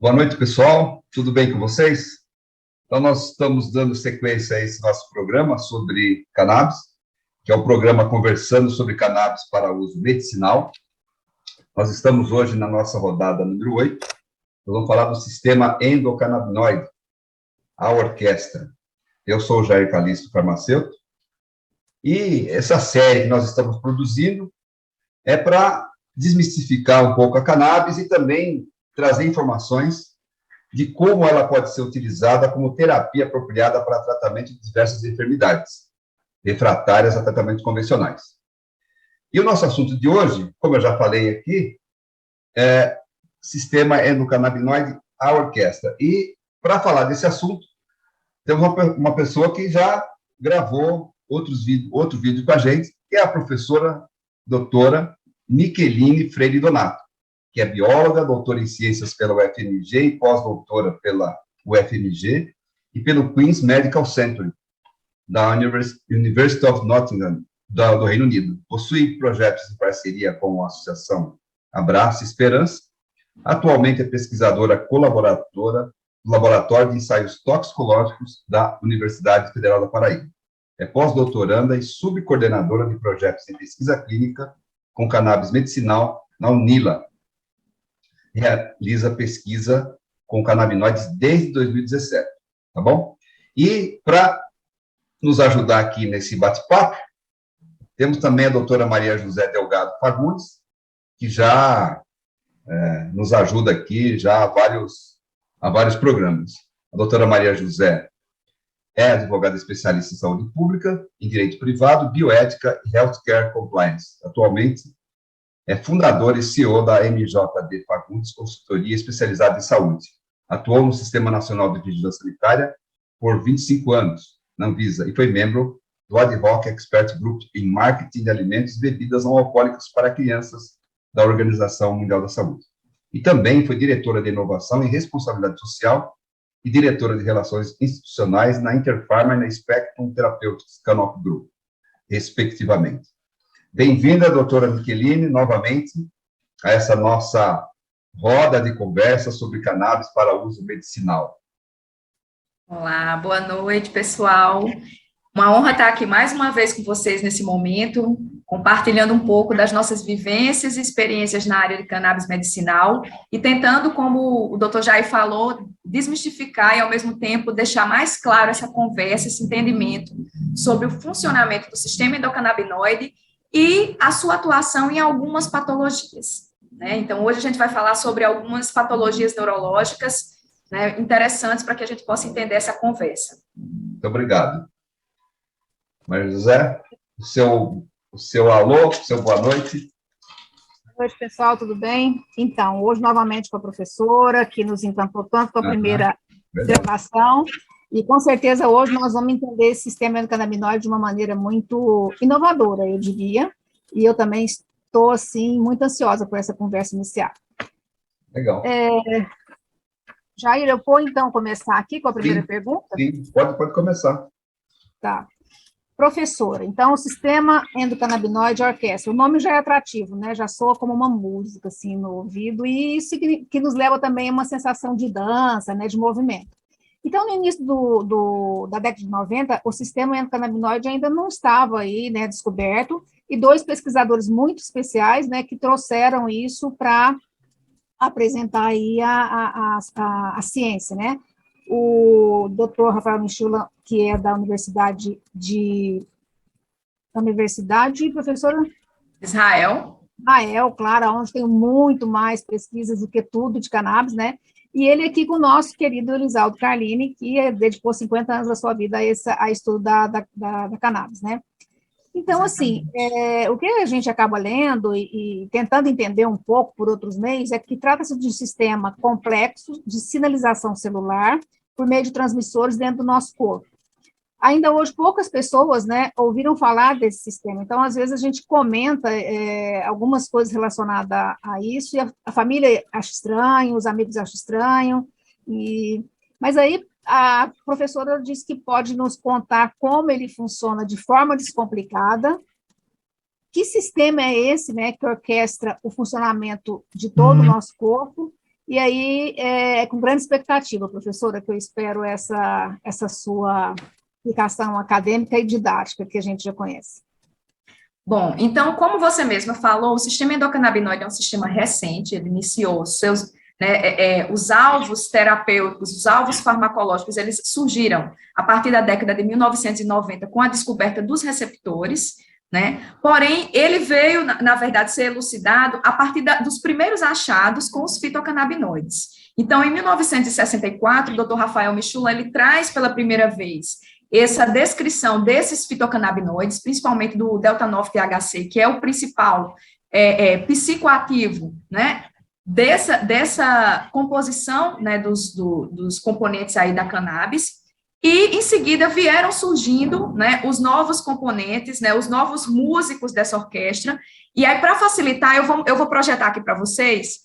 Boa noite, pessoal. Tudo bem com vocês? Então, nós estamos dando sequência a esse nosso programa sobre cannabis, que é o programa Conversando sobre Cannabis para Uso Medicinal. Nós estamos hoje na nossa rodada número 8. Nós vamos falar do sistema endocannabinoide, a orquestra. Eu sou o Jair Calixto, farmacêutico, e essa série que nós estamos produzindo é para desmistificar um pouco a cannabis e também trazer informações de como ela pode ser utilizada como terapia apropriada para tratamento de diversas enfermidades refratárias a tratamentos convencionais. E o nosso assunto de hoje, como eu já falei aqui, é sistema endocannabinoide, a orquestra. E, para falar desse assunto, temos uma pessoa que já gravou outro vídeo com a gente, que é a professora doutora Micheline Freire Donato, que é bióloga, doutora em ciências pela UFMG e pós-doutora pela UFMG e pelo Queen's Medical Center, da University of Nottingham, do Reino Unido. Possui projetos de parceria com a Associação Abraço Esperança. Atualmente é pesquisadora colaboradora do Laboratório de Ensaios Toxicológicos da Universidade Federal da Paraíba. É pós-doutoranda e subcoordenadora de projetos em pesquisa clínica com cannabis medicinal na UNILA. Realiza pesquisa com canabinoides desde 2017, tá bom? E para nos ajudar aqui nesse bate-papo, temos também a doutora Maria José Delgado Fagundes, que já nos ajuda aqui já há vários programas. A doutora Maria José é advogada especialista em saúde pública, em direito privado, bioética e healthcare compliance. Atualmente, é fundadora e CEO da MJD Fagundes Consultoria Especializada em Saúde. Atuou no Sistema Nacional de Vigilância Sanitária por 25 anos, na Anvisa, e foi membro do Ad Hoc Expert Group em Marketing de Alimentos e Bebidas Não Alcoólicas para Crianças da Organização Mundial da Saúde. E também foi diretora de Inovação e Responsabilidade Social e diretora de Relações Institucionais na Interpharma e na Spectrum Therapeutics Canop Group, respectivamente. Bem-vinda, doutora Micheline, novamente, a essa nossa roda de conversa sobre cannabis para uso medicinal. Olá, boa noite, pessoal. Uma honra estar aqui mais uma vez com vocês nesse momento, compartilhando um pouco das nossas vivências e experiências na área de cannabis medicinal e tentando, como o Dr. Jair falou, desmistificar e, ao mesmo tempo, deixar mais claro essa conversa, esse entendimento sobre o funcionamento do sistema endocannabinoide e a sua atuação em algumas patologias, né? Então, hoje a gente vai falar sobre algumas patologias neurológicas, né, interessantes para que a gente possa entender essa conversa. Muito obrigado. Maria José, o seu alô, o seu boa noite. Boa noite, pessoal, tudo bem? Então, hoje, novamente, com a professora, que nos encantou tanto com a primeira gravação, e com certeza hoje nós vamos entender esse sistema endocannabinoide de uma maneira muito inovadora, eu diria, e eu também estou, assim, muito ansiosa por essa conversa inicial. Legal. Jair, eu vou, então, começar aqui com a primeira pergunta? Sim, pode começar. Tá. Professora, então, o sistema endocannabinoide orquestra, o nome já é atrativo, né, já soa como uma música, assim, no ouvido, e isso que nos leva também a uma sensação de dança, né, de movimento. Então, no início da década de 90, o sistema endocannabinoide ainda não estava aí, né, descoberto, e dois pesquisadores muito especiais, né, que trouxeram isso para apresentar aí a ciência, né, o Dr. Rafael Michula, que é da Universidade, professora? Israel, claro, onde tem muito mais pesquisas do que tudo de cannabis, né? E ele aqui com o nosso querido Elisaldo Carlini, que dedicou 50 anos da sua vida a estudo da cannabis, né? Então, assim, o que a gente acaba lendo e tentando entender um pouco por outros meios é que trata-se de um sistema complexo de sinalização celular por meio de transmissores dentro do nosso corpo. Ainda hoje, poucas pessoas, né, ouviram falar desse sistema. Então, às vezes, a gente comenta algumas coisas relacionadas a isso, e a família acha estranho, os amigos acham estranho, mas aí a professora disse que pode nos contar como ele funciona de forma descomplicada, que sistema é esse, né, que orquestra o funcionamento de todo o nosso corpo, E aí, é com grande expectativa, professora, que eu espero essa sua explicação acadêmica e didática que a gente já conhece. Bom, então, como você mesma falou, o sistema endocannabinoide é um sistema recente, ele iniciou seus, os alvos terapêuticos, os alvos farmacológicos, eles surgiram a partir da década de 1990 com a descoberta dos receptores, né? Porém, ele veio, na verdade, ser elucidado a partir dos primeiros achados com os fitocannabinoides. Então, em 1964, o Dr. Rafael Michula, ele traz pela primeira vez essa descrição desses fitocannabinoides, principalmente do delta-9-THC, que é o principal psicoativo, né, dessa composição, né, dos componentes aí da cannabis, e em seguida vieram surgindo, né, os novos componentes, né, os novos músicos dessa orquestra, e aí para facilitar, eu vou projetar aqui para vocês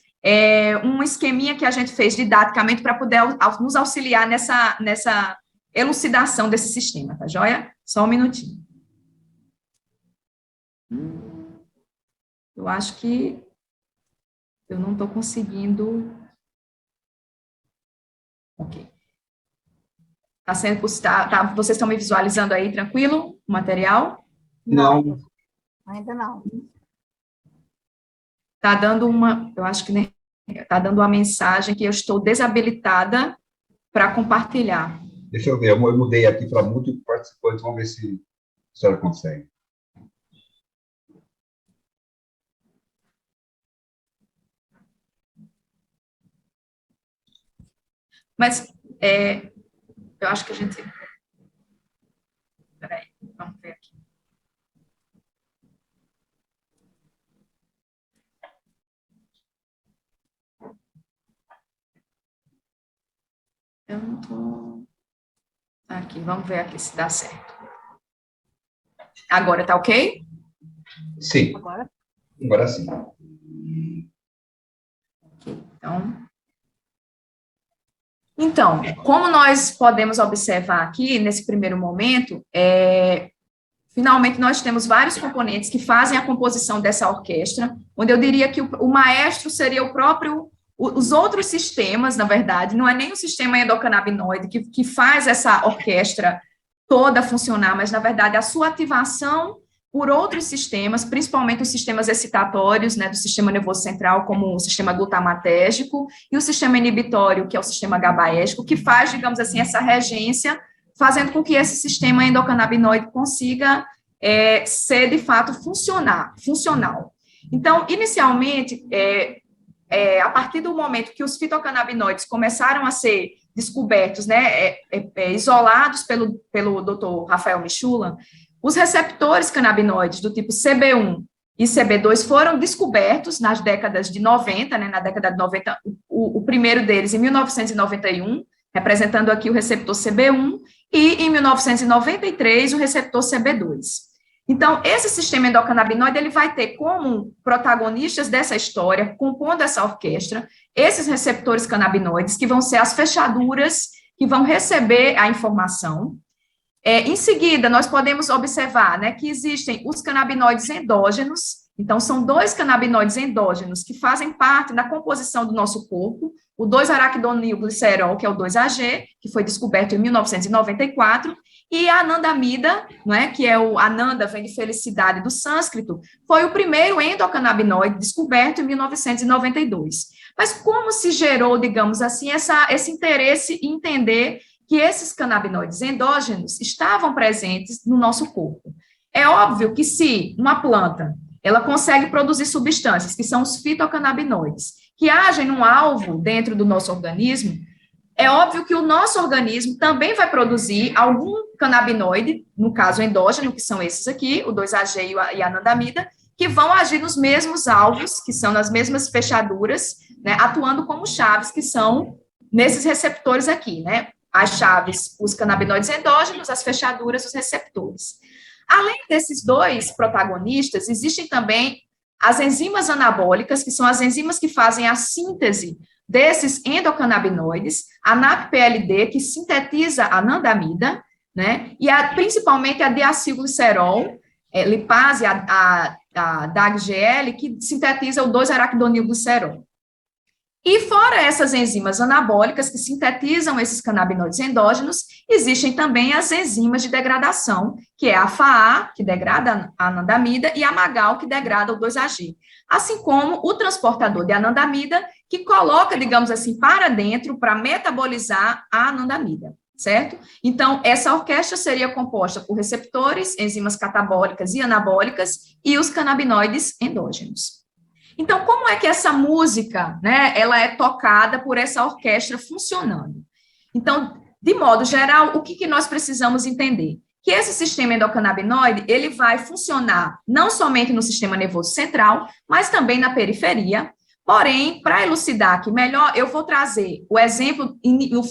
um esqueminha que a gente fez didaticamente para poder nos auxiliar nessa elucidação desse sistema, tá joia? Só um minutinho. Eu acho que eu não estou conseguindo. Ok. Vocês estão me visualizando aí, tranquilo? O material? Não. Ainda não. Está dando eu acho que está dando uma mensagem que eu estou desabilitada para compartilhar. Deixa eu ver, eu mudei aqui para múltiplos participantes, vamos ver se a senhora consegue. Mas, eu acho que a gente... Espera aí, vamos ver aqui. Eu não estou... Aqui, vamos ver aqui se dá certo. Agora tá ok? Sim. Agora sim. Então, como nós podemos observar aqui, nesse primeiro momento, finalmente nós temos vários componentes que fazem a composição dessa orquestra, onde eu diria que o maestro seria os outros sistemas, na verdade, não é nem o sistema endocannabinoide que faz essa orquestra toda funcionar, mas, na verdade, a sua ativação por outros sistemas, principalmente os sistemas excitatórios, né, do sistema nervoso central, como o sistema glutamatérgico, e o sistema inibitório, que é o sistema GABAérgico, que faz, digamos assim, essa regência, fazendo com que esse sistema endocannabinoide consiga ser, de fato, funcional. Então, inicialmente, a partir do momento que os fitocannabinoides começaram a ser descobertos, né, isolados pelo Dr. Rafael Michula, os receptores canabinoides do tipo CB1 e CB2 foram descobertos nas décadas de 90, né, na década de 90, o primeiro deles em 1991, representando aqui o receptor CB1, e em 1993 o receptor CB2. Então, esse sistema endocannabinoide, ele vai ter como protagonistas dessa história, compondo essa orquestra, esses receptores canabinoides, que vão ser as fechaduras que vão receber a informação. Em seguida, nós podemos observar, né, que existem os canabinoides endógenos, então são 2 canabinoides endógenos que fazem parte da composição do nosso corpo, o 2-araquidonilglicerol, que é o 2-AG, que foi descoberto em 1994, e a anandamida, né, que é o ananda, vem de felicidade do sânscrito, foi o primeiro endocannabinoide descoberto em 1992. Mas como se gerou, digamos assim, esse interesse em entender que esses canabinoides endógenos estavam presentes no nosso corpo? É óbvio que se uma planta, ela consegue produzir substâncias, que são os fitocannabinoides, que agem num alvo dentro do nosso organismo, é óbvio que o nosso organismo também vai produzir algum canabinoide, no caso endógeno, que são esses aqui, o 2-AG e a anandamida, que vão agir nos mesmos alvos, que são nas mesmas fechaduras, né, atuando como chaves, que são nesses receptores aqui, né? As chaves, os canabinoides endógenos, as fechaduras, os receptores. Além desses 2 protagonistas, existem também as enzimas anabólicas, que são as enzimas que fazem a síntese desses endocannabinoides, a NAP-PLD, que sintetiza a anandamida, né, e principalmente a diacilglicerol, lipase, a DAGGL, que sintetiza o 2-araquidonilglicerol. E fora essas enzimas anabólicas que sintetizam esses canabinoides endógenos, existem também as enzimas de degradação, que é a FAA, que degrada a anandamida, e a MAGAL, que degrada o 2-AG. Assim como o transportador de anandamida, que coloca, digamos assim, para dentro, para metabolizar a anandamida, certo? Então, essa orquestra seria composta por receptores, enzimas catabólicas e anabólicas, e os canabinoides endógenos. Então, como é que essa música, né, ela é tocada por essa orquestra funcionando? Então, de modo geral, o que nós precisamos entender? Que esse sistema endocannabinoide, ele vai funcionar não somente no sistema nervoso central, mas também na periferia. Porém, para elucidar aqui melhor, eu vou trazer o exemplo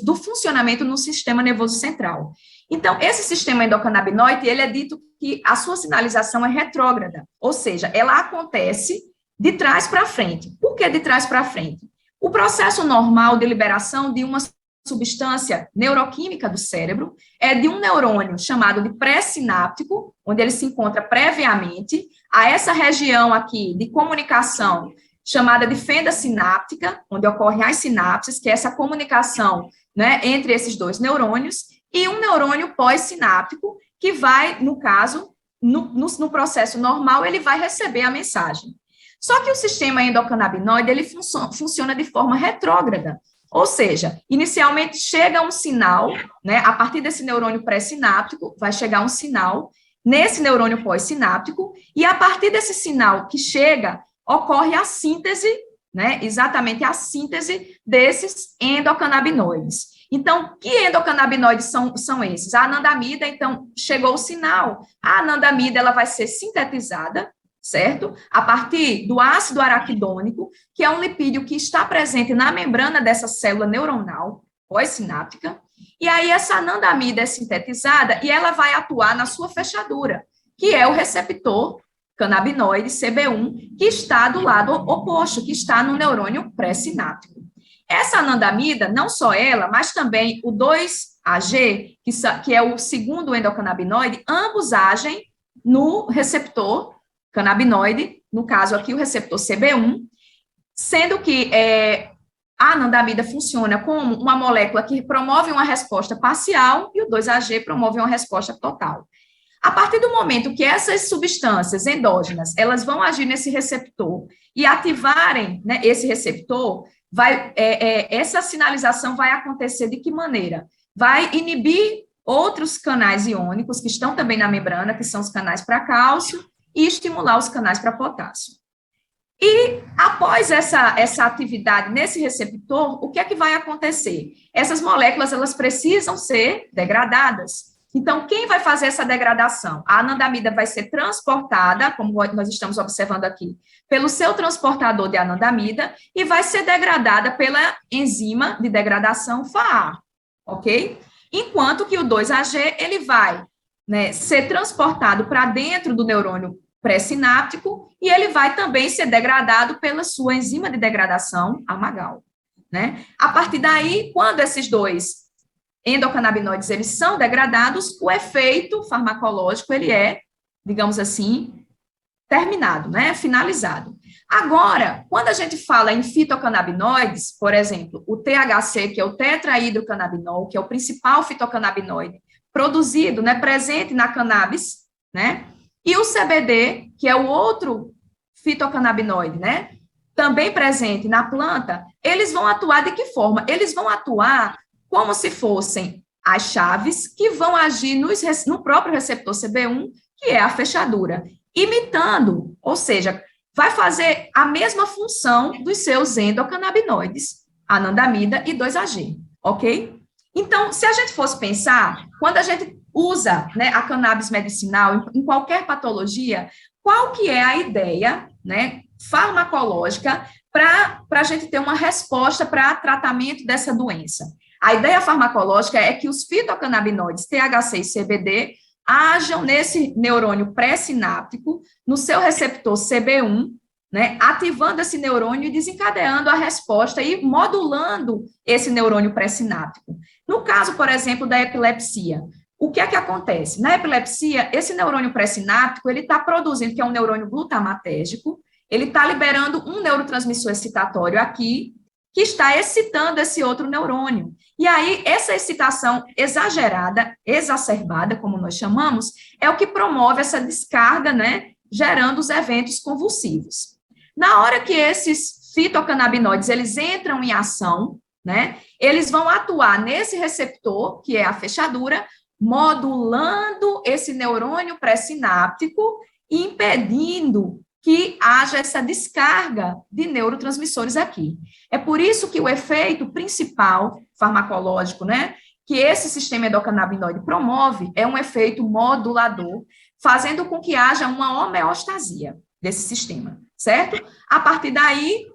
do funcionamento no sistema nervoso central. Então, esse sistema endocannabinoide, ele é dito que a sua sinalização é retrógrada, ou seja, ela acontece de trás para frente. Por que de trás para frente? O processo normal de liberação de uma substância neuroquímica do cérebro é de um neurônio chamado de pré-sináptico, onde ele se encontra previamente a essa região aqui de comunicação chamada de fenda sináptica, onde ocorrem as sinapses, que é essa comunicação, né, entre esses dois neurônios, e um neurônio pós-sináptico, que vai, no caso, no processo normal, ele vai receber a mensagem. Só que o sistema endocannabinoide, ele funciona de forma retrógrada, ou seja, inicialmente chega um sinal, né, a partir desse neurônio pré-sináptico, vai chegar um sinal nesse neurônio pós-sináptico, e a partir desse sinal que chega, ocorre a síntese, né, exatamente a síntese desses endocannabinoides. Então, que endocannabinoides são esses? A anandamida, então, chegou o sinal, a anandamida, ela vai ser sintetizada, certo? A partir do ácido araquidônico, que é um lipídio que está presente na membrana dessa célula neuronal pós-sináptica, e aí essa anandamida é sintetizada e ela vai atuar na sua fechadura, que é o receptor canabinoide CB1, que está do lado oposto, que está no neurônio pré-sináptico. Essa anandamida, não só ela, mas também o 2-AG, que é o segundo endocannabinoide, ambos agem no receptor canabinoide, no caso aqui o receptor CB1, sendo que a anandamida funciona como uma molécula que promove uma resposta parcial e o 2-AG promove uma resposta total. A partir do momento que essas substâncias endógenas, elas vão agir nesse receptor e ativarem, né, esse receptor, essa sinalização vai acontecer de que maneira? Vai inibir outros canais iônicos que estão também na membrana, que são os canais para cálcio, e estimular os canais para potássio. E, após essa atividade nesse receptor, o que é que vai acontecer? Essas moléculas, elas precisam ser degradadas. Então, quem vai fazer essa degradação? A anandamida vai ser transportada, como nós estamos observando aqui, pelo seu transportador de anandamida e vai ser degradada pela enzima de degradação FAA, ok? Enquanto que o 2-AG, ele vai, né, ser transportado para dentro do neurônio pré-sináptico e ele vai também ser degradado pela sua enzima de degradação, a MAGAL, né? A partir daí, quando esses dois endocannabinoides, eles são degradados, o efeito farmacológico, ele é, digamos assim, terminado, né, finalizado. Agora, quando a gente fala em fitocannabinoides, por exemplo, o THC, que é o tetrahidrocannabinol, que é o principal fitocannabinoide produzido, né, presente na cannabis, né, e o CBD, que é o outro fitocannabinoide, né, também presente na planta, eles vão atuar de que forma? Eles vão atuar como se fossem as chaves que vão agir no próprio receptor CB1, que é a fechadura, imitando, ou seja, vai fazer a mesma função dos seus endocannabinoides, anandamida e 2-AG, ok? Então, se a gente fosse pensar, quando a gente usa, né, a cannabis medicinal em qualquer patologia, qual que é a ideia, né, farmacológica para a gente ter uma resposta para tratamento dessa doença? A ideia farmacológica é que os fitocannabinoides THC e CBD ajam nesse neurônio pré-sináptico, no seu receptor CB1, né, ativando esse neurônio e desencadeando a resposta e modulando esse neurônio pré-sináptico. No caso, por exemplo, da epilepsia, o que é que acontece? Na epilepsia, esse neurônio pré-sináptico, ele está produzindo, que é um neurônio glutamatérgico, ele está liberando um neurotransmissor excitatório aqui, que está excitando esse outro neurônio. E aí, essa excitação exagerada, exacerbada, como nós chamamos, é o que promove essa descarga, né, gerando os eventos convulsivos. Na hora que esses fitocannabinoides, eles entram em ação, né, eles vão atuar nesse receptor, que é a fechadura, modulando esse neurônio pré-sináptico e impedindo que haja essa descarga de neurotransmissores aqui. É por isso que o efeito principal farmacológico, né, que esse sistema endocannabinoide promove é um efeito modulador, fazendo com que haja uma homeostasia desse sistema, certo? A partir daí,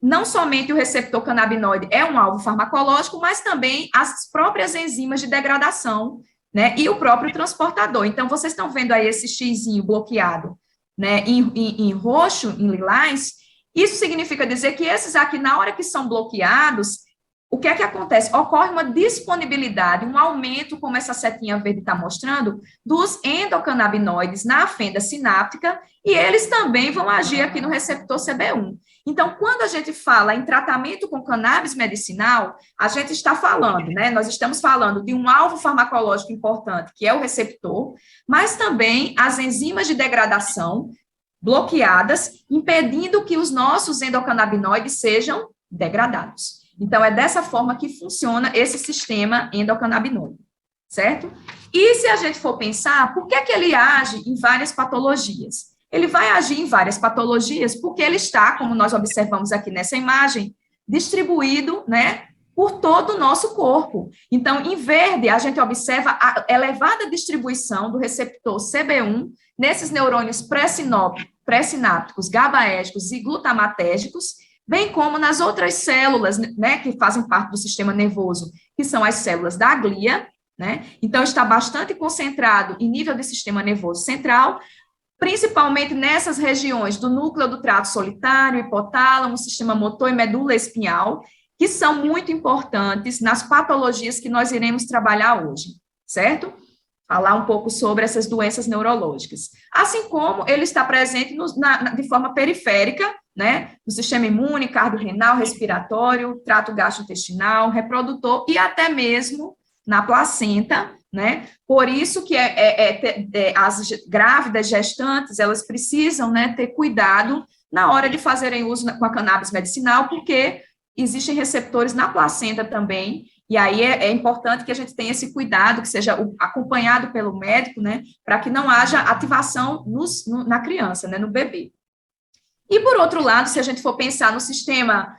não somente o receptor canabinoide é um alvo farmacológico, mas também as próprias enzimas de degradação, né, e o próprio transportador. Então, vocês estão vendo aí esse xizinho bloqueado, né, em roxo, em lilás, isso significa dizer que esses aqui, na hora que são bloqueados, o que é que acontece? Ocorre uma disponibilidade, um aumento, como essa setinha verde está mostrando, dos endocannabinoides na fenda sináptica, e eles também vão agir aqui no receptor CB1. Então, quando a gente fala em tratamento com cannabis medicinal, a gente está falando, né, nós estamos falando de um alvo farmacológico importante, que é o receptor, mas também as enzimas de degradação bloqueadas, impedindo que os nossos endocannabinoides sejam degradados. Então, é dessa forma que funciona esse sistema endocannabinoide, certo? E se a gente for pensar, por que ele age em várias patologias? Ele vai agir em várias patologias porque ele está, como nós observamos aqui nessa imagem, distribuído, né, por todo o nosso corpo. Então, em verde, a gente observa a elevada distribuição do receptor CB1 nesses neurônios pré-sinápticos, GABAérgicos e glutamatérgicos, bem como nas outras células, né, que fazem parte do sistema nervoso, que são as células da glia, né? Então, está bastante concentrado em nível do sistema nervoso central, principalmente nessas regiões do núcleo do trato solitário, hipotálamo, sistema motor e medula espinhal, que são muito importantes nas patologias que nós iremos trabalhar hoje, certo? Falar um pouco sobre essas doenças neurológicas. Assim como ele está presente de forma periférica, né, no sistema imune, cardiorrenal, respiratório, trato gastrointestinal, reprodutor e até mesmo na placenta, né? Por isso que as grávidas gestantes, elas precisam, né, ter cuidado na hora de fazerem uso com a cannabis medicinal, porque existem receptores na placenta também, e aí é importante que a gente tenha esse cuidado, que seja acompanhado pelo médico, né, para que não haja ativação na criança, né, no bebê. E, por outro lado, se a gente for pensar no sistema,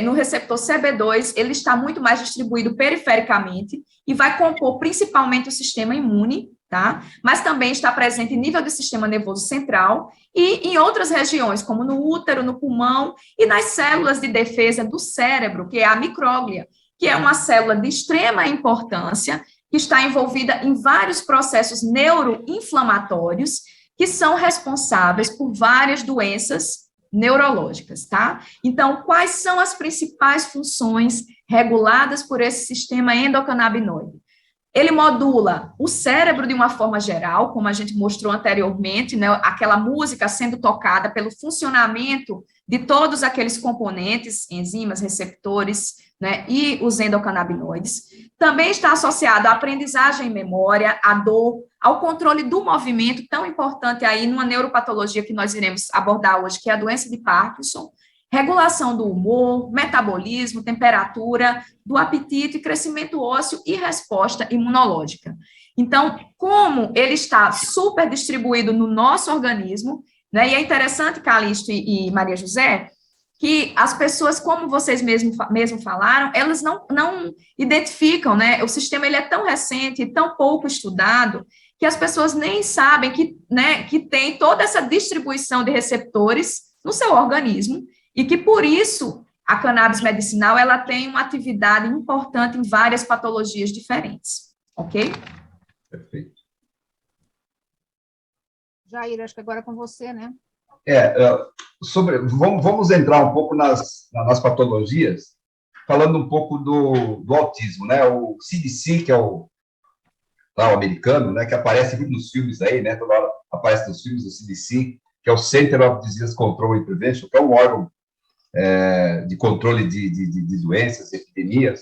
no receptor CB2, ele está muito mais distribuído perifericamente e vai compor principalmente o sistema imune, tá? Mas também está presente em nível do sistema nervoso central e em outras regiões, como no útero, no pulmão e nas células de defesa do cérebro, que é a micróglia, que é uma célula de extrema importância, que está envolvida em vários processos neuroinflamatórios, que são responsáveis por várias doenças neurológicas, tá? Então, quais são as principais funções reguladas por esse sistema endocannabinoide? Ele modula o cérebro de uma forma geral, como a gente mostrou anteriormente, né, aquela música sendo tocada pelo funcionamento de todos aqueles componentes, enzimas, receptores, né, e os endocannabinoides. Também está associado à aprendizagem e memória, à dor, ao controle do movimento, tão importante aí numa neuropatologia que nós iremos abordar hoje, que é a doença de Parkinson, regulação do humor, metabolismo, temperatura, do apetite, crescimento ósseo e resposta imunológica. Então, como ele está super distribuído no nosso organismo, né, e é interessante, Calixto e Maria José, que as pessoas, como vocês mesmo falaram, elas não identificam, né, o sistema ele é tão recente e tão pouco estudado, que as pessoas nem sabem que, né, que tem toda essa distribuição de receptores no seu organismo, e que, por isso, a cannabis medicinal, ela tem uma atividade importante em várias patologias diferentes, ok? Perfeito. Jair, acho que agora é com você, né? Vamos entrar um pouco nas patologias, falando um pouco do autismo, né? O CDC, que é o americano, né, que aparece muito nos filmes aí, né? Toda hora aparece nos filmes do CDC, que é o Center of Disease Control and Prevention, que é um órgão de controle de doenças, epidemias,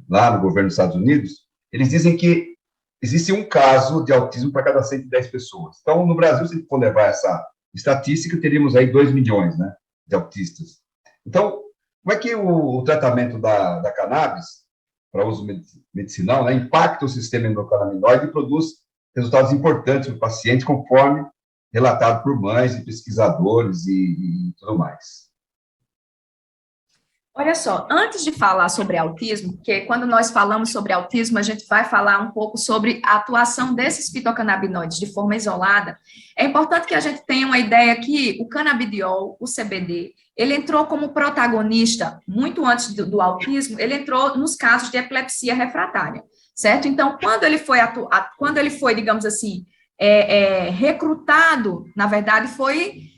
lá no governo dos Estados Unidos, eles dizem que existe um caso de autismo para cada 110 pessoas. Então, no Brasil, se for levar essa estatística, teríamos aí 2 milhões, né, de autistas. Então, como é que o tratamento da cannabis, para uso medicinal, né, impacta o sistema endocannabinoide e produz resultados importantes para o paciente, conforme relatado por mães e pesquisadores e tudo mais? Olha só, antes de falar sobre autismo, porque quando nós falamos sobre autismo, a gente vai falar um pouco sobre a atuação desses fitocannabinoides de forma isolada, é importante que a gente tenha uma ideia que o canabidiol, o CBD, ele entrou como protagonista, muito antes do autismo, ele entrou nos casos de epilepsia refratária, certo? Então, quando ele foi, digamos assim, recrutado, na verdade, foi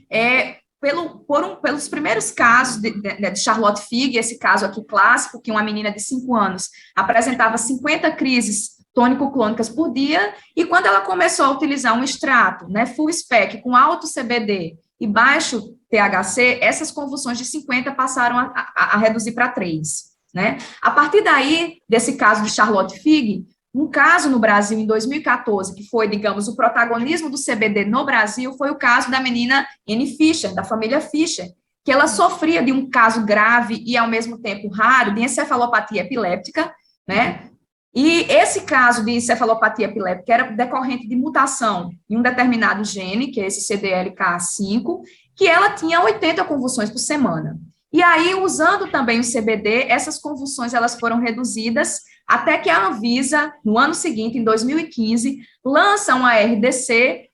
pelos primeiros casos de Charlotte Fig, esse caso aqui clássico, que uma menina de 5 anos apresentava 50 crises tônico-clônicas por dia, e quando ela começou a utilizar um extrato, né, full spec, com alto CBD e baixo THC, essas convulsões de 50 passaram a reduzir para 3, né? A partir daí, desse caso de Charlotte Fig, um caso no Brasil, em 2014, que foi, digamos, o protagonismo do CBD no Brasil, foi o caso da menina Anne Fischer, da família Fischer, que ela sofria de um caso grave e, ao mesmo tempo, raro, de encefalopatia epiléptica, né? E esse caso de encefalopatia epiléptica era decorrente de mutação em um determinado gene, que é esse CDLK5, que ela tinha 80 convulsões por semana. E aí, usando também o CBD, essas convulsões elas foram reduzidas até que a Anvisa, no ano seguinte, em 2015, lança uma RDC,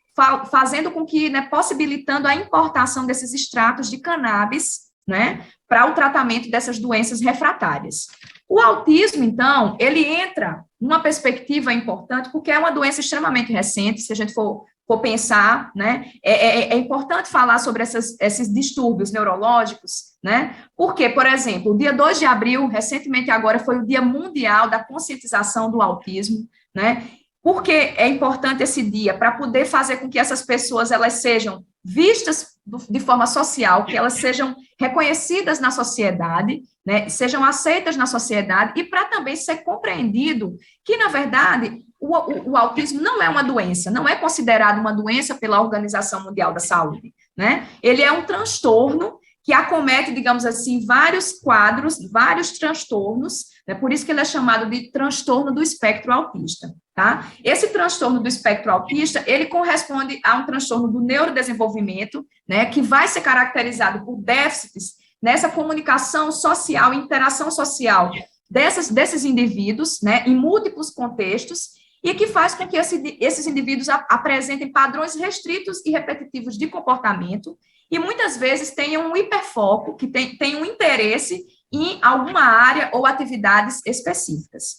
fazendo com que, né, possibilitando a importação desses extratos de cannabis, né, para o tratamento dessas doenças refratárias. O autismo, então, ele entra numa perspectiva importante, porque é uma doença extremamente recente, se a gente for pensar, né, é importante falar sobre esses distúrbios neurológicos, né, porque, por exemplo, o dia 2 de abril, recentemente agora, foi o Dia Mundial da Conscientização do Autismo, né, porque é importante esse dia para poder fazer com que essas pessoas, elas sejam vistas de forma social, que elas sejam reconhecidas na sociedade, né, sejam aceitas na sociedade, e para também ser compreendido que, na verdade, o autismo não é uma doença, não é considerado uma doença pela Organização Mundial da Saúde, né? Ele é um transtorno que acomete, digamos assim, vários quadros, vários transtornos, né? Por isso que ele é chamado de transtorno do espectro autista, tá? Esse transtorno do espectro autista, ele corresponde a um transtorno do neurodesenvolvimento, né, que vai ser caracterizado por déficits nessa comunicação social, interação social desses indivíduos, né, em múltiplos contextos, e que faz com que esses indivíduos apresentem padrões restritos e repetitivos de comportamento, e muitas vezes tenham um hiperfoco, que tem um interesse em alguma área ou atividades específicas.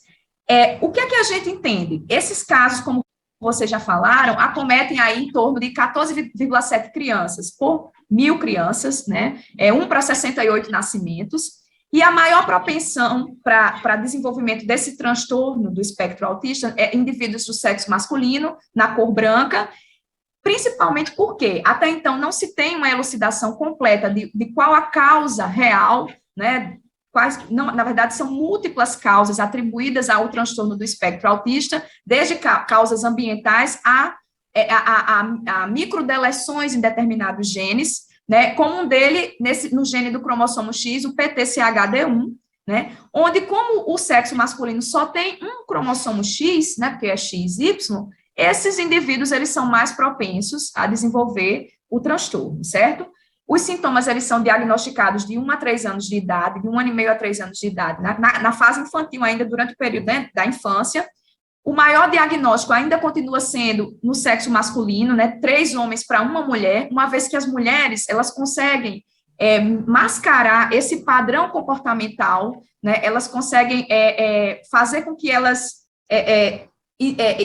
O que é que a gente entende? Esses casos, como vocês já falaram, acometem aí em torno de 14,7 crianças por 1.000 crianças, né? 1 para 68 nascimentos, e a maior propensão para desenvolvimento desse transtorno do espectro autista é indivíduos do sexo masculino, na cor branca, principalmente porque até então não se tem uma elucidação completa de qual a causa real, né? Na verdade, são múltiplas causas atribuídas ao transtorno do espectro autista, desde causas ambientais a microdeleções em determinados genes, né, como um dele no gene do cromossomo X, o PTCHD1, né, onde como o sexo masculino só tem um cromossomo X, né, porque é XY, esses indivíduos eles são mais propensos a desenvolver o transtorno, certo? Os sintomas eles são diagnosticados de 1 a 3 anos de idade, de 1 ano e meio a 3 anos de idade, na fase infantil ainda, durante o período, né, da infância. O maior diagnóstico ainda continua sendo no sexo masculino, né, 3 homens para 1 mulher, uma vez que as mulheres, elas conseguem mascarar esse padrão comportamental, né, elas conseguem fazer com que elas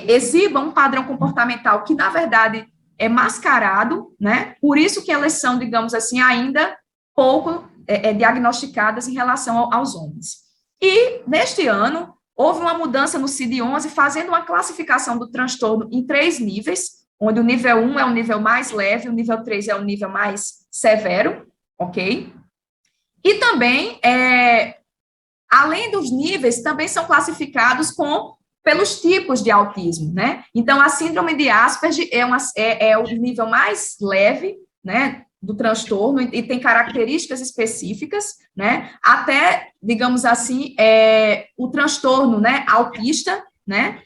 exibam um padrão comportamental que, na verdade, é mascarado, né, por isso que elas são, digamos assim, ainda pouco diagnosticadas em relação aos homens. E, neste ano, houve uma mudança no CID-11, fazendo uma classificação do transtorno em 3 níveis, onde o nível 1 é o nível mais leve, o nível 3 é o nível mais severo, ok? E também, além dos níveis, também são classificados pelos tipos de autismo, né? Então, a síndrome de Asperger é o nível mais leve, né, do transtorno, e tem características específicas, né, até, digamos assim, o transtorno, né, autista, né,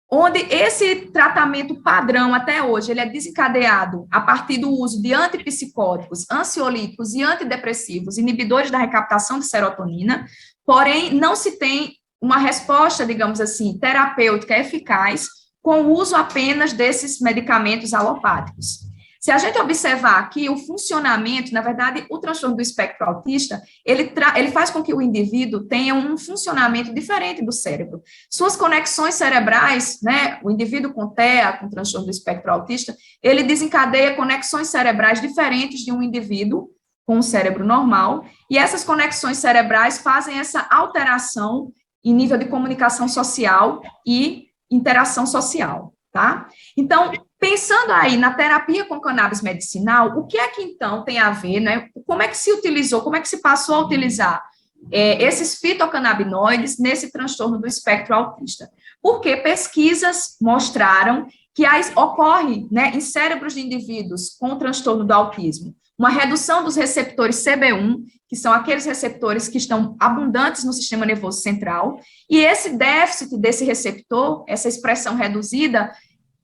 onde esse tratamento padrão até hoje, ele é desencadeado a partir do uso de antipsicóticos, ansiolíticos e antidepressivos, inibidores da recaptação de serotonina, porém, não se tem uma resposta, digamos assim, terapêutica eficaz com o uso apenas desses medicamentos alopáticos. Se a gente observar aqui o funcionamento, na verdade, o transtorno do espectro autista, ele faz com que o indivíduo tenha um funcionamento diferente do cérebro. Suas conexões cerebrais, né, o indivíduo com TEA, com transtorno do espectro autista, ele desencadeia conexões cerebrais diferentes de um indivíduo com um cérebro normal, e essas conexões cerebrais fazem essa alteração em nível de comunicação social e interação social, tá? Então, pensando aí na terapia com cannabis medicinal, o que é que então tem a ver, né? Como é que se utilizou, como é que se passou a utilizar esses fitocannabinoides nesse transtorno do espectro autista? Porque pesquisas mostraram que ocorre, né, em cérebros de indivíduos com transtorno do autismo uma redução dos receptores CB1, que são aqueles receptores que estão abundantes no sistema nervoso central, e esse déficit desse receptor, essa expressão reduzida,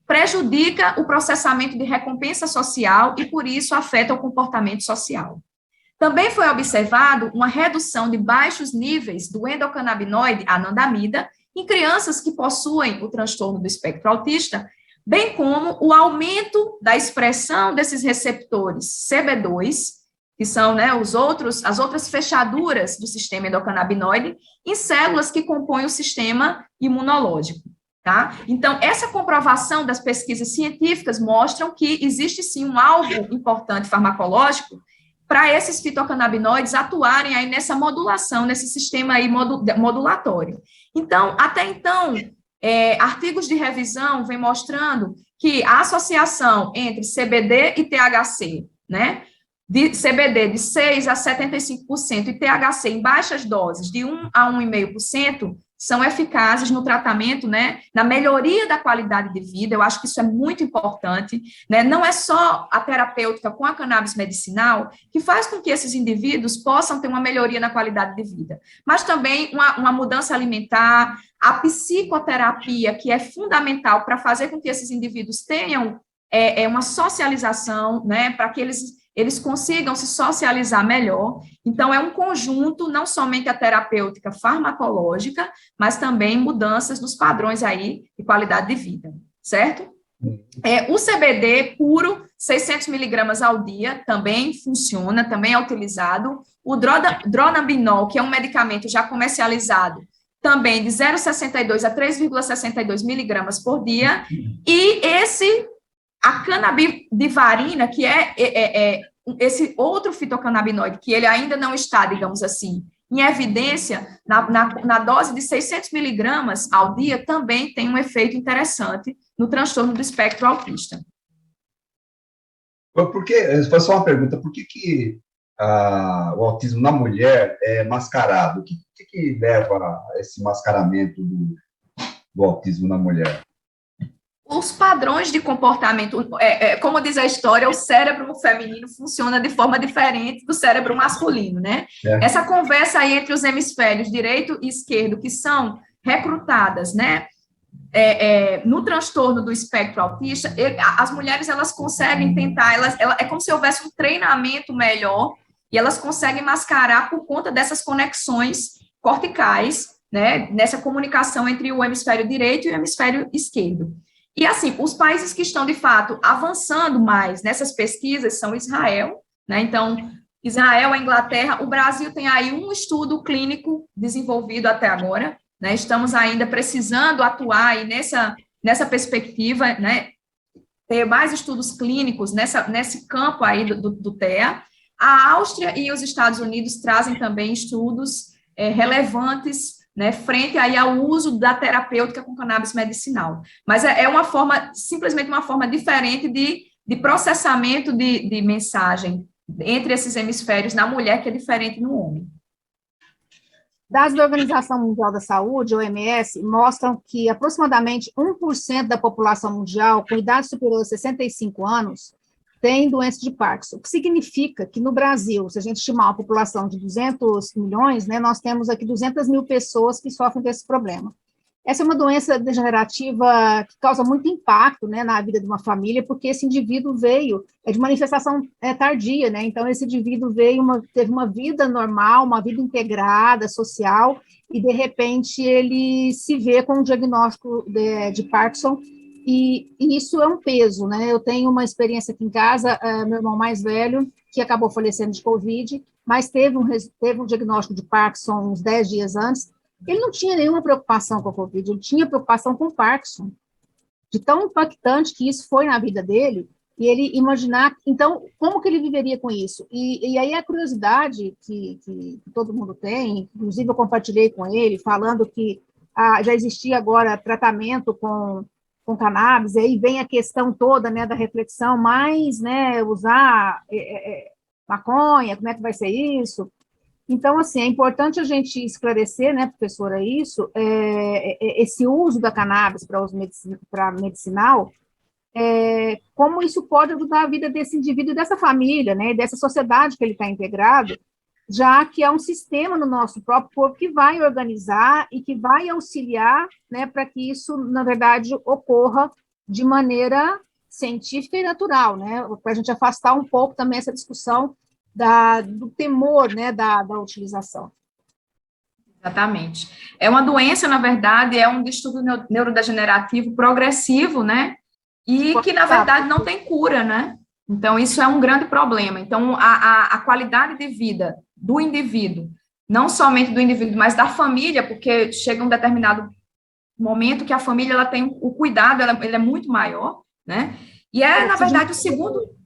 prejudica o processamento de recompensa social e, por isso, afeta o comportamento social. Também foi observado uma redução de baixos níveis do endocannabinoide anandamida em crianças que possuem o transtorno do espectro autista, bem como o aumento da expressão desses receptores CB2, que são, né, as outras fechaduras do sistema endocannabinoide, em células que compõem o sistema imunológico. Tá? Então, essa comprovação das pesquisas científicas mostram que existe, sim, um alvo importante farmacológico para esses fitocannabinoides atuarem aí nessa modulação, nesse sistema aí modulatório. Então, até então, artigos de revisão vêm mostrando que a associação entre CBD e THC, né, de CBD de 6% a 75% e THC em baixas doses de 1 a 1,5%, são eficazes no tratamento, né, na melhoria da qualidade de vida. Eu acho que isso é muito importante, né, não é só a terapêutica com a cannabis medicinal que faz com que esses indivíduos possam ter uma melhoria na qualidade de vida, mas também uma mudança alimentar, a psicoterapia, que é fundamental para fazer com que esses indivíduos tenham uma socialização, né, para que eles consigam se socializar melhor. Então, é um conjunto, não somente a terapêutica farmacológica, mas também mudanças nos padrões aí de qualidade de vida, certo? O CBD puro, 600 miligramas ao dia, também funciona, também é utilizado. O dronabinol, que é um medicamento já comercializado, também de 0,62 a 3,62 miligramas por dia. E a canabidivarina, que esse outro fitocannabinoide, que ele ainda não está, digamos assim, em evidência, na dose de 600 miligramas ao dia, também tem um efeito interessante no transtorno do espectro autista. Foi só uma pergunta, por que o autismo na mulher é mascarado? O que leva a esse mascaramento do autismo na mulher? Os padrões de comportamento, como diz a história, o cérebro feminino funciona de forma diferente do cérebro masculino, né? Essa conversa aí entre os hemisférios direito e esquerdo, que são recrutadas, né, no transtorno do espectro autista, as mulheres, elas conseguem tentar, é como se houvesse um treinamento melhor, e elas conseguem mascarar por conta dessas conexões corticais, né, nessa comunicação entre o hemisfério direito e o hemisfério esquerdo. E, assim, os países que estão, de fato, avançando mais nessas pesquisas são Israel, né? Então, Israel, a Inglaterra, o Brasil tem aí um estudo clínico desenvolvido até agora, né? Estamos ainda precisando atuar aí nessa perspectiva, né? Ter mais estudos clínicos nesse campo aí do TEA. A Áustria e os Estados Unidos trazem também estudos relevantes, né, frente aí ao uso da terapêutica com cannabis medicinal. Mas simplesmente uma forma diferente de processamento de mensagem entre esses hemisférios na mulher que é diferente no homem. Dados da Organização Mundial da Saúde, OMS, mostram que aproximadamente 1% da população mundial com idade superior a 65 anos tem doença de Parkinson, o que significa que no Brasil, se a gente estimar uma população de 200 milhões, né, nós temos aqui 200 mil pessoas que sofrem desse problema. Essa é uma doença degenerativa que causa muito impacto, né, na vida de uma família, porque esse indivíduo veio, de manifestação tardia, né, então esse indivíduo teve uma vida normal, uma vida integrada, social, e de repente ele se vê com um diagnóstico de Parkinson, e isso é um peso, né, eu tenho uma experiência aqui em casa, meu irmão mais velho, que acabou falecendo de Covid, mas teve um diagnóstico de Parkinson uns 10 dias antes. Ele não tinha nenhuma preocupação com a Covid, ele tinha preocupação com o Parkinson, de tão impactante que isso foi na vida dele, e ele imaginar, então, como que ele viveria com isso? E aí a curiosidade que todo mundo tem, inclusive eu compartilhei com ele, falando que já existia agora tratamento com cannabis, e aí vem a questão toda, né, da reflexão, mas, né, usar maconha, como é que vai ser isso? Então, assim, é importante a gente esclarecer, né, professora, isso, esse uso da cannabis para medicinal, como isso pode ajudar a vida desse indivíduo e dessa família, né, dessa sociedade que ele está integrado, já que é um sistema no nosso próprio corpo que vai organizar e que vai auxiliar, né, para que isso, na verdade, ocorra de maneira científica e natural, né, para a gente afastar um pouco também essa discussão do temor, né, da utilização. Exatamente. É uma doença, na verdade, é um distúrbio neurodegenerativo progressivo, né, e que, na verdade, não tem cura, né, então isso é um grande problema. Então, a qualidade de vida do indivíduo, não somente do indivíduo, mas da família, porque chega um determinado momento que a família, ela tem o cuidado, ele é muito maior, né, e na verdade, o segundo...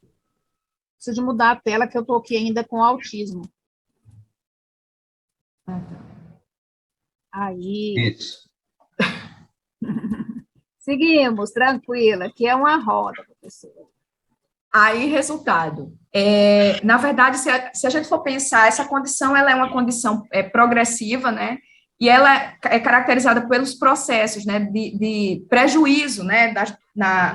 Preciso de mudar a tela, que eu estou aqui ainda com autismo. Aí. Isso. Seguimos, tranquila, que é uma roda, professora. Aí, resultado. Na verdade, se a gente for pensar, essa condição, ela é uma condição progressiva, né? E ela é caracterizada pelos processos, né, de prejuízo, né,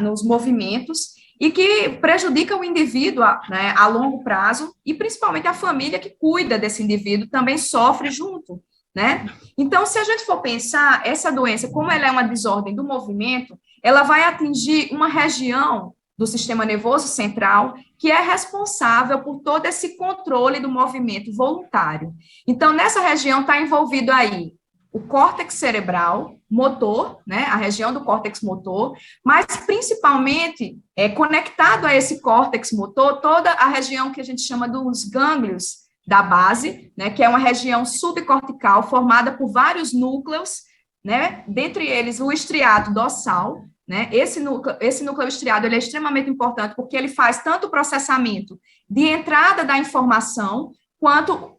nos movimentos, e que prejudica o indivíduo, né, a longo prazo, e principalmente a família que cuida desse indivíduo também sofre junto, né? Então, se a gente for pensar, essa doença, como ela é uma desordem do movimento, ela vai atingir uma região do sistema nervoso central que é responsável por todo esse controle do movimento voluntário. Então, nessa região está envolvido aí o córtex cerebral, motor, né, a região do córtex motor, mas principalmente conectado a esse córtex motor, toda a região que a gente chama dos gânglios da base, né, que é uma região subcortical formada por vários núcleos, né, dentre eles o estriado dorsal, né, esse núcleo estriado ele é extremamente importante porque ele faz tanto o processamento de entrada da informação, quanto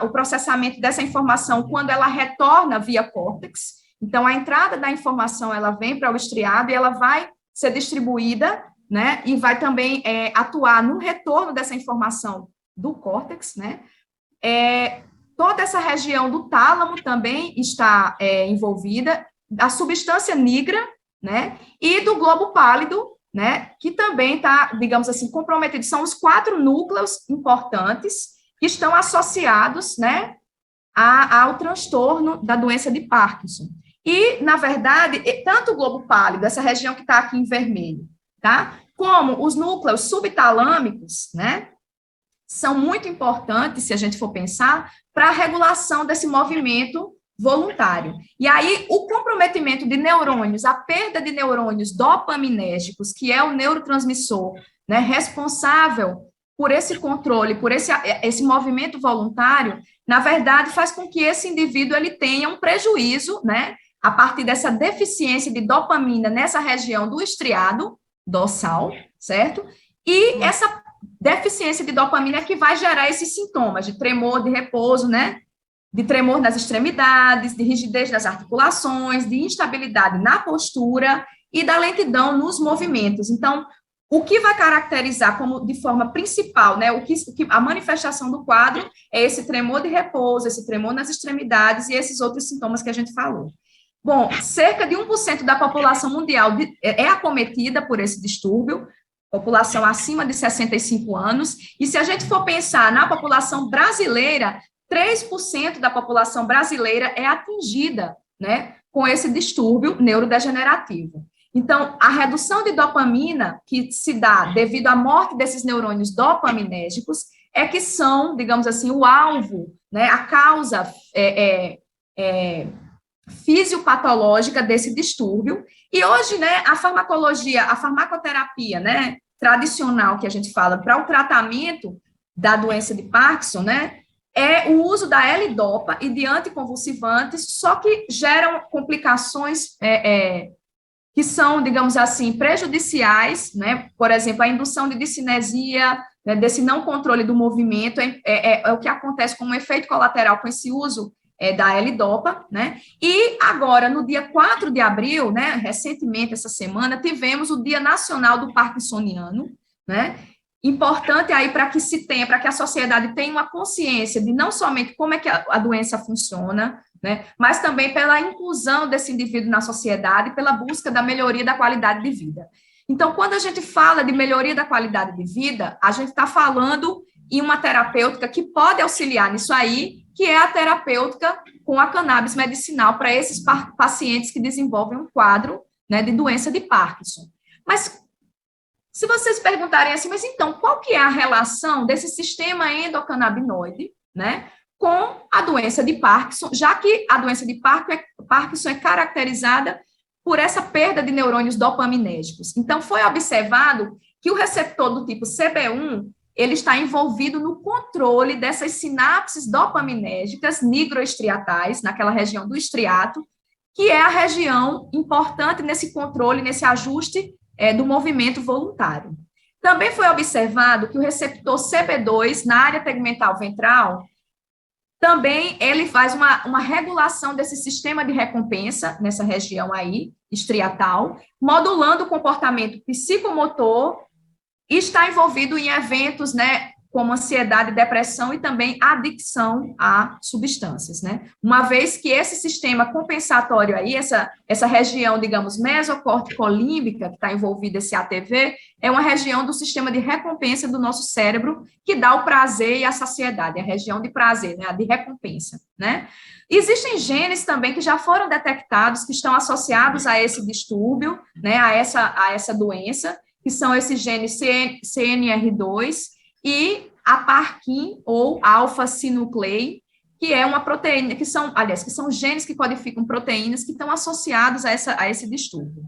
o processamento dessa informação quando ela retorna via córtex. Então, a entrada da informação, ela vem para o estriado e ela vai ser distribuída, né, e vai também atuar no retorno dessa informação do córtex, né. Toda essa região do tálamo também está envolvida, a substância nigra, né, e do globo pálido, né, que também está, digamos assim, comprometido. São os 4 núcleos importantes que estão associados, né, ao transtorno da doença de Parkinson. E, na verdade, tanto o globo pálido, essa região que está aqui em vermelho, tá, como os núcleos subtalâmicos, né, são muito importantes, se a gente for pensar, para a regulação desse movimento voluntário. E aí, o comprometimento de neurônios, a perda de neurônios dopaminérgicos, que é o neurotransmissor, né, responsável por esse controle, por esse movimento voluntário, na verdade, faz com que esse indivíduo ele tenha um prejuízo, né, a partir dessa deficiência de dopamina nessa região do estriado dorsal, certo? E essa deficiência de dopamina é que vai gerar esses sintomas de tremor, de repouso, né, de tremor nas extremidades, de rigidez nas articulações, de instabilidade na postura e da lentidão nos movimentos. Então, o que vai caracterizar como de forma principal, né, a manifestação do quadro é esse tremor de repouso, esse tremor nas extremidades e esses outros sintomas que a gente falou. Bom, cerca de 1% da população mundial é acometida por esse distúrbio, população acima de 65 anos, e se a gente for pensar na população brasileira, 3% da população brasileira é atingida, né, com esse distúrbio neurodegenerativo. Então, a redução de dopamina que se dá devido à morte desses neurônios dopaminérgicos é que são, digamos assim, o alvo, né, a causa fisiopatológica desse distúrbio. E hoje, né, a farmacologia, a farmacoterapia, né, tradicional que a gente fala para o tratamento da doença de Parkinson, né, é o uso da L-Dopa e de anticonvulsivantes, só que geram complicações que são, digamos assim, prejudiciais, né? Por exemplo, a indução de discinesia, né, desse não controle do movimento, é o que acontece como efeito colateral com esse uso da L-Dopa, né? E agora, no dia 4 de abril, né, recentemente, essa semana, tivemos o Dia Nacional do Parkinsoniano, né? Importante aí para que a sociedade tenha uma consciência de não somente como é que a doença funciona, né, mas também pela inclusão desse indivíduo na sociedade, pela busca da melhoria da qualidade de vida. Então, quando a gente fala de melhoria da qualidade de vida, a gente está falando em uma terapêutica que pode auxiliar nisso aí, que é a terapêutica com a cannabis medicinal para esses pacientes que desenvolvem um quadro, né, de doença de Parkinson. Mas, se vocês perguntarem assim, mas então, qual que é a relação desse sistema endocannabinoide, né, com a doença de Parkinson, já que a doença de Parkinson é caracterizada por essa perda de neurônios dopaminérgicos. Então, foi observado que o receptor do tipo CB1, ele está envolvido no controle dessas sinapses dopaminérgicas nigroestriatais, naquela região do estriato, que é a região importante nesse controle, nesse ajuste do movimento voluntário. Também foi observado que o receptor CB2, na área tegmental ventral, também ele faz uma regulação desse sistema de recompensa nessa região aí, estriatal, modulando o comportamento psicomotor e está envolvido em eventos, né, como ansiedade, depressão e também adicção a substâncias, né? Uma vez que esse sistema compensatório aí, essa região, digamos, mesocórtico-límbica, que está envolvida esse ATV, é uma região do sistema de recompensa do nosso cérebro que dá o prazer e a saciedade, a região de prazer, né, a de recompensa, né? Existem genes também que já foram detectados, que estão associados a esse distúrbio, né, a essa doença, que são esses genes CNR2, e a Parkin, ou alfa-sinuclei, que é uma proteína, que são genes que codificam proteínas que estão associados a esse distúrbio.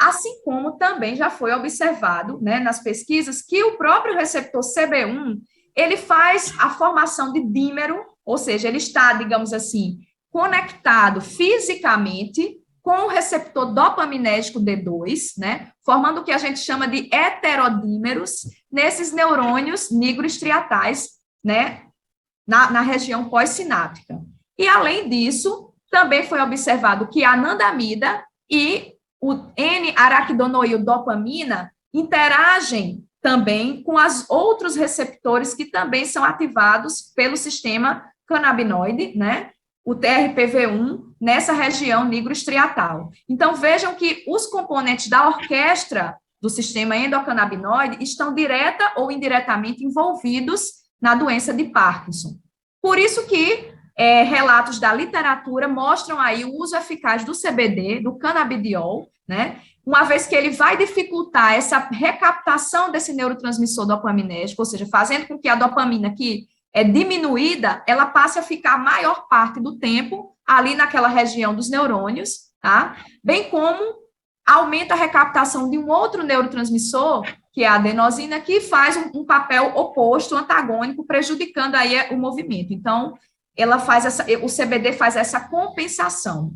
Assim como também já foi observado, né, nas pesquisas, que o próprio receptor CB1, ele faz a formação de dímero, ou seja, ele está, digamos assim, conectado fisicamente com o receptor dopaminérgico D2, né, formando o que a gente chama de heterodímeros nesses neurônios nigroestriatais, né, na região pós-sináptica. E, além disso, também foi observado que a anandamida e o N-araquidonoildopamina interagem também com os outros receptores que também são ativados pelo sistema canabinoide, né, o TRPV1, nessa região nigroestriatal. Então, vejam que os componentes da orquestra do sistema endocannabinoide estão direta ou indiretamente envolvidos na doença de Parkinson. Por isso que relatos da literatura mostram aí o uso eficaz do CBD, do canabidiol, né, uma vez que ele vai dificultar essa recaptação desse neurotransmissor dopaminérgico, ou seja, fazendo com que a dopamina que é diminuída, ela passe a ficar a maior parte do tempo ali naquela região dos neurônios, tá? Bem como aumenta a recaptação de um outro neurotransmissor, que é a adenosina, que faz um papel oposto, antagônico, prejudicando aí o movimento. Então, o CBD faz essa compensação.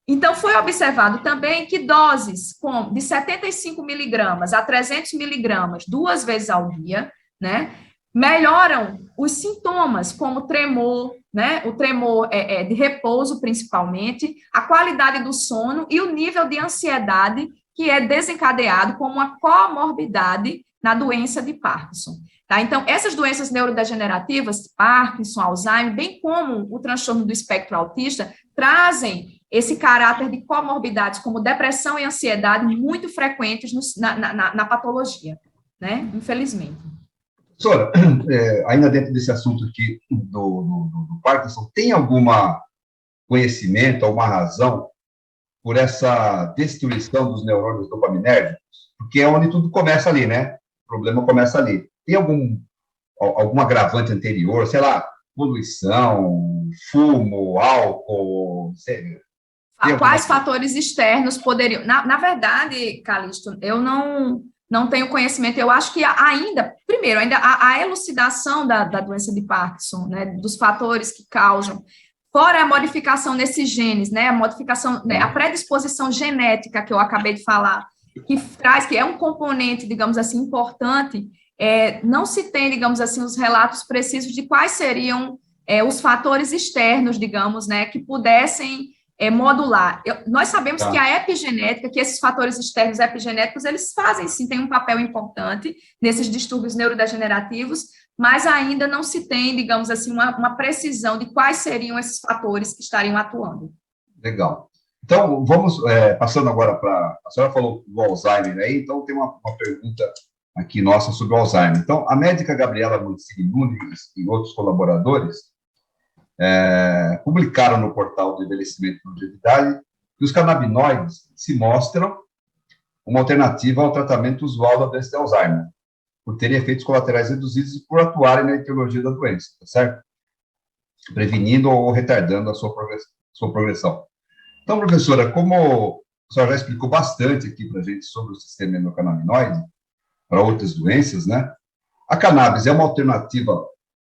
Então, foi observado também que doses de 75 miligramas a 300 miligramas 2 vezes ao dia, né, melhoram os sintomas, como tremor, né, o tremor de repouso, principalmente, a qualidade do sono e o nível de ansiedade, que é desencadeado como uma comorbidade na doença de Parkinson. Tá? Então, essas doenças neurodegenerativas, Parkinson, Alzheimer, bem como o transtorno do espectro autista, trazem esse caráter de comorbidades como depressão e ansiedade muito frequentes na patologia, né? Infelizmente. Professora, ainda dentro desse assunto aqui do Parkinson, tem alguma conhecimento, alguma razão por essa destruição dos neurônios dopaminérgicos? Porque é onde tudo começa ali, né? O problema começa ali. Tem algum agravante anterior, sei lá, poluição, fumo, álcool, sei, quais fatores externos poderiam... Na verdade, Calixto, eu não tenho conhecimento. Eu acho que ainda a elucidação da doença de Parkinson, né, dos fatores que causam, fora a modificação nesses genes, né, a modificação, né, a predisposição genética que eu acabei de falar, que é um componente, digamos assim, importante, não se tem, digamos assim, os relatos precisos de quais seriam os fatores externos, digamos, né, que pudessem modular. Nós sabemos que a epigenética, que esses fatores externos epigenéticos, eles fazem, sim, tem um papel importante nesses distúrbios neurodegenerativos, mas ainda não se tem, digamos assim, uma precisão de quais seriam esses fatores que estariam atuando. Legal. Então, vamos, passando agora para... A senhora falou do Alzheimer aí, então tem uma pergunta aqui nossa sobre o Alzheimer. Então, a médica Gabriela Mancini Nunes e outros colaboradores publicaram no portal do Envelhecimento e Longevidade que os canabinoides se mostram uma alternativa ao tratamento usual da doença de Alzheimer, por terem efeitos colaterais reduzidos e por atuarem na etiologia da doença, tá certo? Prevenindo ou retardando a sua progressão. Então, professora, como a senhora já explicou bastante aqui para a gente sobre o sistema endocannabinoide, para outras doenças, né? A cannabis é uma alternativa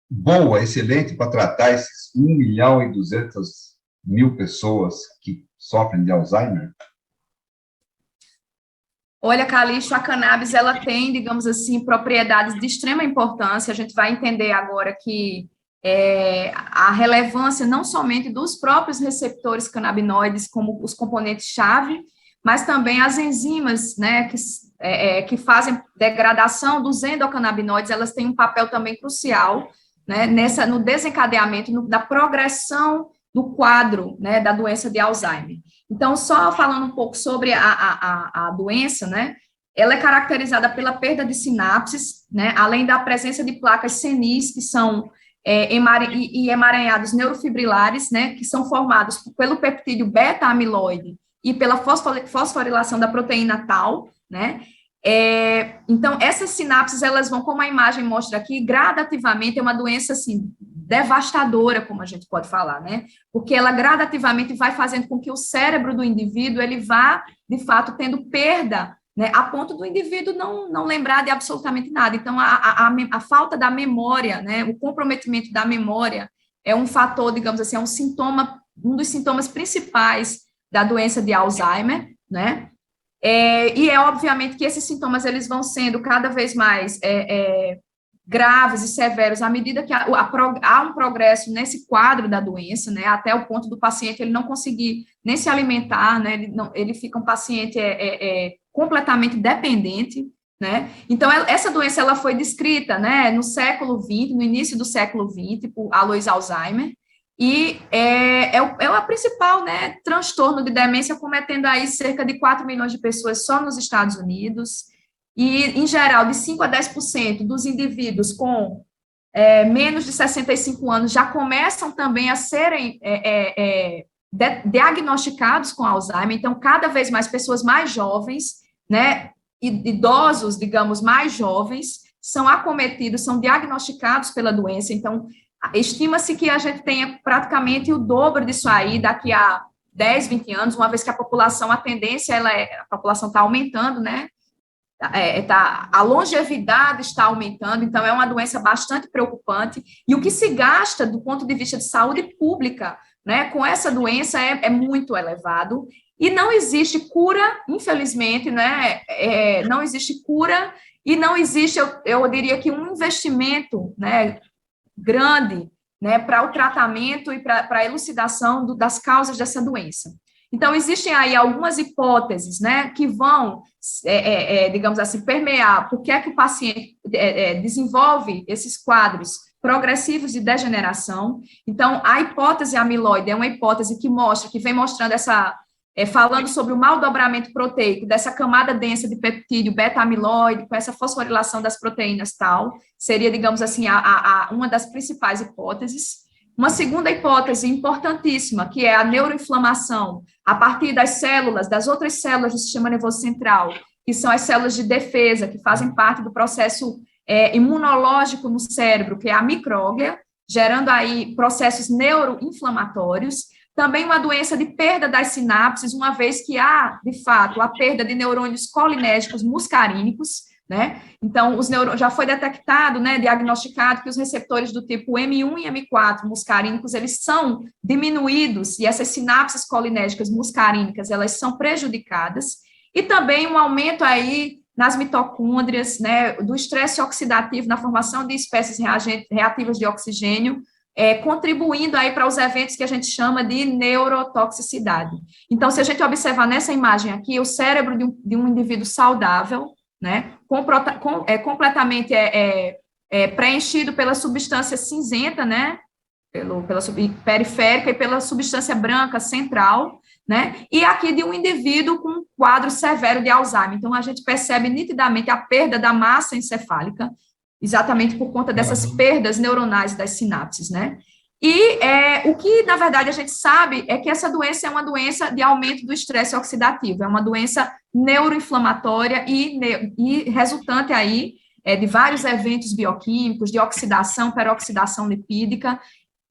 boa, excelente para tratar esses 1.200.000 pessoas que sofrem de Alzheimer? Olha, Calixto, a cannabis, ela tem, digamos assim, propriedades de extrema importância. A gente vai entender agora que a relevância não somente dos próprios receptores canabinoides como os componentes-chave, mas também as enzimas, né, que fazem degradação dos endocannabinoides, elas têm um papel também crucial, né, no desencadeamento, da progressão do quadro, né, da doença de Alzheimer. Então, só falando um pouco sobre a doença, né, ela é caracterizada pela perda de sinapses, né, além da presença de placas senis, que são emaranhados neurofibrilares, né, que são formados pelo peptídeo beta-amiloide e pela fosforilação da proteína tau, né. Então, essas sinapses, elas vão, como a imagem mostra aqui, gradativamente, é uma doença, assim, devastadora, como a gente pode falar, né, porque ela gradativamente vai fazendo com que o cérebro do indivíduo, ele vá, de fato, tendo perda, né, a ponto do indivíduo não lembrar de absolutamente nada. Então, a falta da memória, né, o comprometimento da memória é um fator, digamos assim, é um sintoma, um dos sintomas principais da doença de Alzheimer, né, e obviamente que esses sintomas, eles vão sendo cada vez mais graves e severos à medida que há um progresso nesse quadro da doença, né, até o ponto do paciente ele não conseguir nem se alimentar, né, ele fica um paciente completamente dependente, né. Então, essa doença, ela foi descrita, né, no século XX, no início do século XX, por Alois Alzheimer, e é a principal, né, transtorno de demência, cometendo aí cerca de 4 milhões de pessoas só nos Estados Unidos, e, em geral, de 5 a 10% dos indivíduos com menos de 65 anos já começam também a serem diagnosticados com Alzheimer. Então, cada vez mais pessoas mais jovens, né, idosos, digamos, mais jovens, são acometidos, são diagnosticados pela doença. Então, estima-se que a gente tenha praticamente o dobro disso aí daqui a 10, 20 anos, uma vez que a população, a tendência, a população está aumentando, né? A longevidade está aumentando, então é uma doença bastante preocupante, e o que se gasta do ponto de vista de saúde pública, né, com essa doença é muito elevado, e não existe cura, infelizmente, né, não existe cura, e não existe, eu diria que um investimento, né, grande, né, para o tratamento e para a elucidação das causas dessa doença. Então, existem aí algumas hipóteses, né, que vão, digamos assim, permear por que é que o paciente desenvolve esses quadros progressivos de degeneração. Então, a hipótese amiloide é uma hipótese que vem mostrando falando sobre o maldobramento proteico dessa camada densa de peptídeo beta-amiloide, com essa fosforilação das proteínas tal, seria, digamos assim, uma das principais hipóteses. Uma segunda hipótese importantíssima, que é a neuroinflamação, a partir das outras células do sistema nervoso central, que são as células de defesa, que fazem parte do processo imunológico no cérebro, que é a micróglia, gerando aí processos neuroinflamatórios. Também uma doença de perda das sinapses, uma vez que há, de fato, a perda de neurônios colinérgicos muscarínicos, né? Então, já foi detectado, né, diagnosticado que os receptores do tipo M1 e M4 muscarínicos, eles são diminuídos, e essas sinapses colinérgicas muscarínicas, elas são prejudicadas, e também um aumento aí nas mitocôndrias, né, do estresse oxidativo na formação de espécies reativas de oxigênio, contribuindo aí para os eventos que a gente chama de neurotoxicidade. Então, se a gente observar nessa imagem aqui, o cérebro de um indivíduo saudável, né, completamente preenchido pela substância cinzenta, né, pela periférica e pela substância branca central, né, e aqui de um indivíduo com um quadro severo de Alzheimer. Então, a gente percebe nitidamente a perda da massa encefálica, exatamente por conta dessas perdas neuronais das sinapses, né? E o que, na verdade, a gente sabe é que essa doença é uma doença de aumento do estresse oxidativo, é uma doença neuroinflamatória e resultante aí de vários eventos bioquímicos, de oxidação, peroxidação lipídica,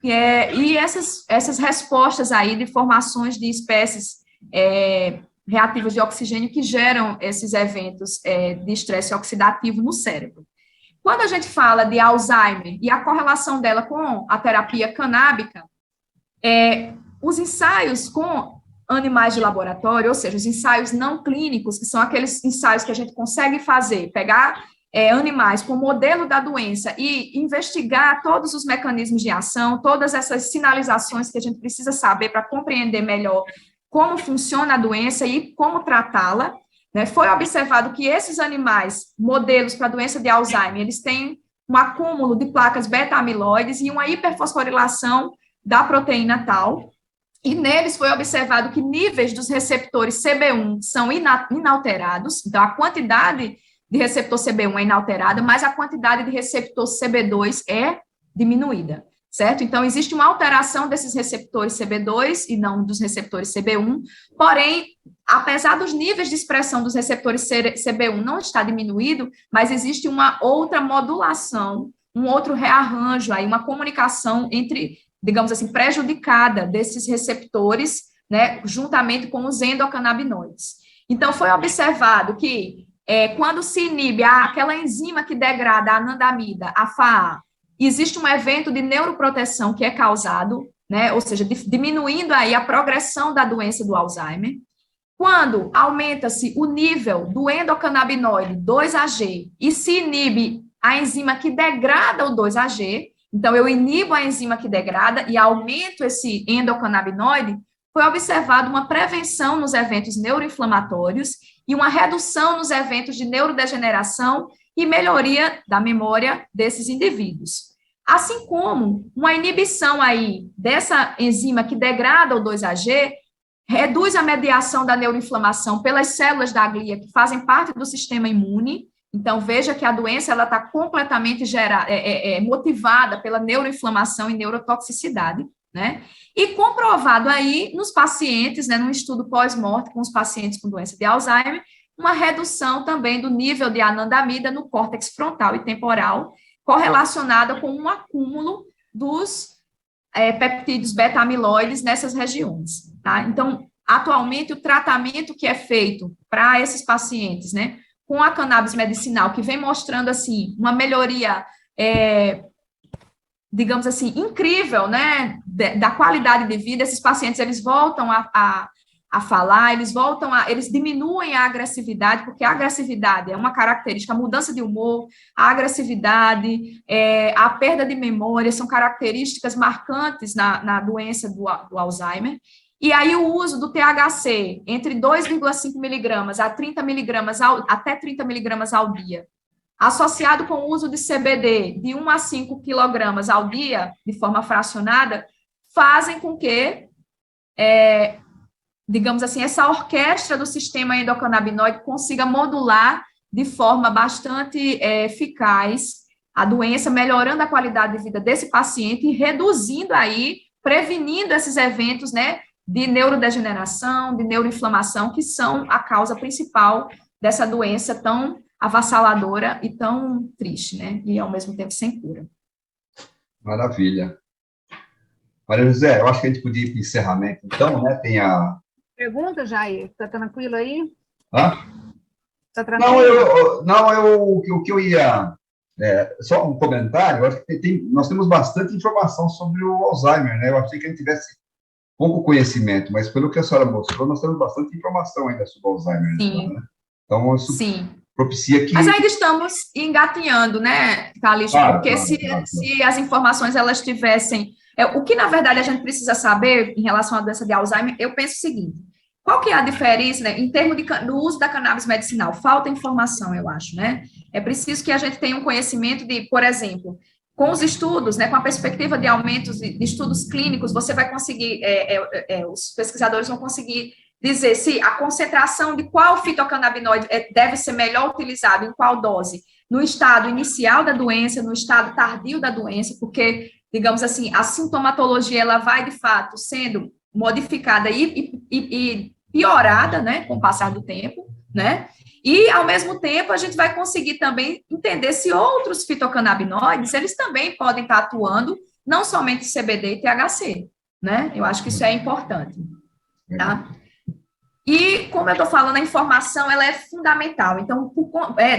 e essas respostas aí de formações de espécies reativas de oxigênio que geram esses eventos de estresse oxidativo no cérebro. Quando a gente fala de Alzheimer e a correlação dela com a terapia canábica, os ensaios com animais de laboratório, ou seja, os ensaios não clínicos, que são aqueles ensaios que a gente consegue fazer, pegar animais com o modelo da doença e investigar todos os mecanismos de ação, todas essas sinalizações que a gente precisa saber para compreender melhor como funciona a doença e como tratá-la. Foi observado que esses animais, modelos para a doença de Alzheimer, eles têm um acúmulo de placas beta-amiloides e uma hiperfosforilação da proteína tal, e neles foi observado que níveis dos receptores CB1 são inalterados, então a quantidade de receptor CB1 é inalterada, mas a quantidade de receptor CB2 é diminuída, certo? Então, existe uma alteração desses receptores CB2 e não dos receptores CB1, porém, apesar dos níveis de expressão dos receptores CB1 não estar diminuído, mas existe uma outra modulação, um outro rearranjo, aí, uma comunicação entre, digamos assim, prejudicada desses receptores, né, juntamente com os endocannabinoides. Então, foi observado que quando se inibe aquela enzima que degrada a anandamida, a FAA, existe um evento de neuroproteção que é causado, né, ou seja, diminuindo aí a progressão da doença do Alzheimer. Quando aumenta-se o nível do endocannabinoide 2-AG e se inibe a enzima que degrada o 2-AG, então eu inibo a enzima que degrada e aumento esse endocannabinoide, foi observado uma prevenção nos eventos neuroinflamatórios e uma redução nos eventos de neurodegeneração e melhoria da memória desses indivíduos. Assim como uma inibição aí dessa enzima que degrada o 2-AG reduz a mediação da neuroinflamação pelas células da glia que fazem parte do sistema imune. Então, veja que a doença está completamente motivada pela neuroinflamação e neurotoxicidade, né? E comprovado aí nos pacientes, né, num estudo pós-morte com os pacientes com doença de Alzheimer, uma redução também do nível de anandamida no córtex frontal e temporal, correlacionada com um acúmulo dos peptídeos beta-amiloides nessas regiões, tá? Então, atualmente, o tratamento que é feito para esses pacientes, né, com a cannabis medicinal, que vem mostrando, assim, uma melhoria, digamos assim, incrível, né, da qualidade de vida, esses pacientes, eles voltam a falar, eles diminuem a agressividade, porque a agressividade é uma característica, a mudança de humor, a agressividade, a perda de memória, são características marcantes na doença do Alzheimer, E aí o uso do THC entre 2,5 miligramas a 30 miligramas até 30 miligramas ao dia, associado com o uso de CBD de 1 a 5 quilogramas ao dia, de forma fracionada, fazem com que, digamos assim, essa orquestra do sistema endocannabinoide consiga modular de forma bastante eficaz a doença, melhorando a qualidade de vida desse paciente e reduzindo aí, prevenindo esses eventos, né, de neurodegeneração, de neuroinflamação, que são a causa principal dessa doença tão avassaladora e tão triste, né, e ao mesmo tempo sem cura. Maravilha. Maria José, eu acho que a gente podia ir para o encerramento, então, né, tem a... Pergunta, Jair, está tranquilo aí? Hã? Está tranquilo? O que eu ia... só um comentário, eu acho que nós temos bastante informação sobre o Alzheimer, né? Eu achei que a gente tivesse pouco conhecimento, mas pelo que a senhora mostrou, nós temos bastante informação ainda sobre o Alzheimer. Sim. Né? Então, isso propicia que... Mas ainda estamos engatinhando, né, Calixto? Porque se as informações, elas tivessem... o que, na verdade, a gente precisa saber em relação à doença de Alzheimer, eu penso o seguinte: qual que é a diferença, né, em termos do uso da cannabis medicinal? Falta informação, eu acho, né? É preciso que a gente tenha um conhecimento de, por exemplo, com os estudos, né, com a perspectiva de aumentos de estudos clínicos, você vai conseguir, os pesquisadores vão conseguir dizer se a concentração de qual fitocannabinoide deve ser melhor utilizado, em qual dose, no estado inicial da doença, no estado tardio da doença, porque, digamos assim, a sintomatologia, ela vai, de fato, sendo modificada e piorada, né, com o passar do tempo, né, e, ao mesmo tempo, a gente vai conseguir também entender se outros fitocannabinoides, eles também podem estar atuando, não somente CBD e THC, né, eu acho que isso é importante, tá? E, como eu estou falando, a informação, ela é fundamental. Então,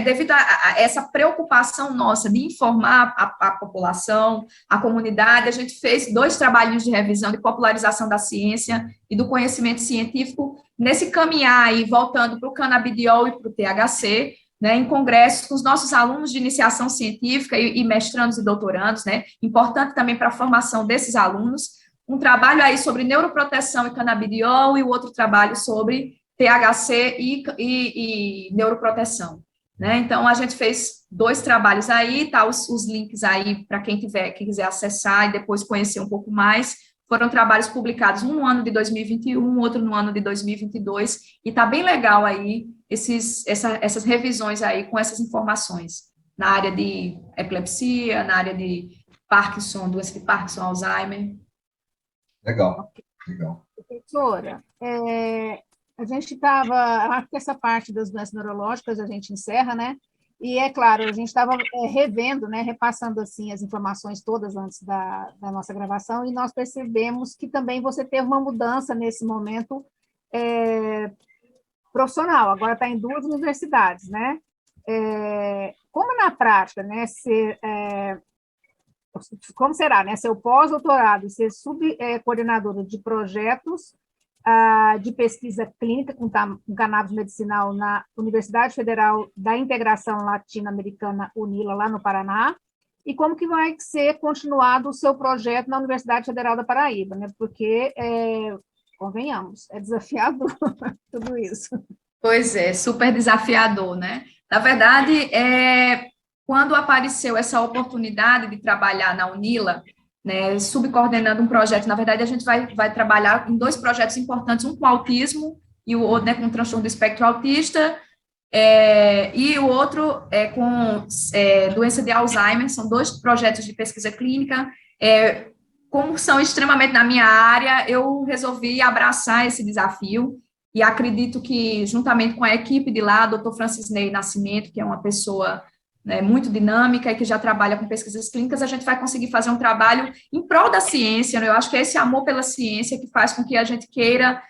devido a essa preocupação nossa de informar a população, a comunidade, a gente fez 2 trabalhos de revisão de popularização da ciência e do conhecimento científico nesse caminhar aí, voltando para o canabidiol e para o THC, né, em congressos com os nossos alunos de iniciação científica e mestrandos e doutorandos, né, importante também para a formação desses alunos. Um trabalho aí sobre neuroproteção e canabidiol e o outro trabalho sobre THC e neuroproteção, né? Então, a gente fez 2 trabalhos aí, tá os links aí para quem quiser acessar e depois conhecer um pouco mais. Foram trabalhos publicados, um no ano de 2021, outro no ano de 2022, e tá bem legal aí essas revisões aí com essas informações na área de epilepsia, na área de Parkinson, doença de Parkinson, Alzheimer. Legal. Professora, a gente estava, acho que essa parte das doenças neurológicas a gente encerra, né? E, é claro, a gente estava revendo, né, repassando, assim, as informações todas antes da nossa gravação, e nós percebemos que também você teve uma mudança nesse momento profissional, agora está em 2 universidades, né? Como na prática, né, como será, né, ser o pós-doutorado e ser subcoordenadora de projetos de pesquisa clínica com cannabis medicinal na Universidade Federal da Integração Latino-Americana, UNILA, lá no Paraná, e como que vai ser continuado o seu projeto na Universidade Federal da Paraíba, né, porque, convenhamos, é desafiador tudo isso. Pois é, super desafiador, né? Na verdade, quando apareceu essa oportunidade de trabalhar na UNILA, né, subcoordenando um projeto, na verdade, a gente vai trabalhar em 2 projetos importantes, um com autismo e o outro, né, com transtorno do espectro autista, e o outro com doença de Alzheimer. São 2 projetos de pesquisa clínica. Como são extremamente na minha área, eu resolvi abraçar esse desafio, e acredito que, juntamente com a equipe de lá, Dr. Francisney Nascimento, que é uma pessoa, né, muito dinâmica e que já trabalha com pesquisas clínicas, a gente vai conseguir fazer um trabalho em prol da ciência, né? Eu acho que é esse amor pela ciência que faz com que a gente queira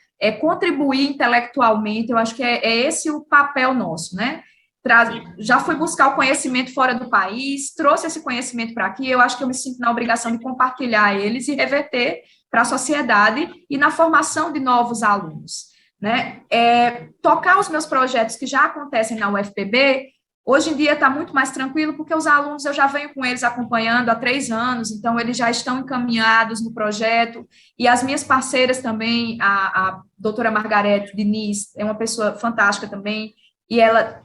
contribuir intelectualmente. Eu acho que é esse o papel nosso, né? Já fui buscar o conhecimento fora do país, trouxe esse conhecimento para aqui, eu acho que eu me sinto na obrigação de compartilhar eles e reverter para a sociedade e na formação de novos alunos, né? Tocar os meus projetos que já acontecem na UFPB. Hoje em dia está muito mais tranquilo, porque os alunos eu já venho com eles acompanhando há 3 anos, então eles já estão encaminhados no projeto, e as minhas parceiras também, a doutora Margarete Diniz, é uma pessoa fantástica também, e ela,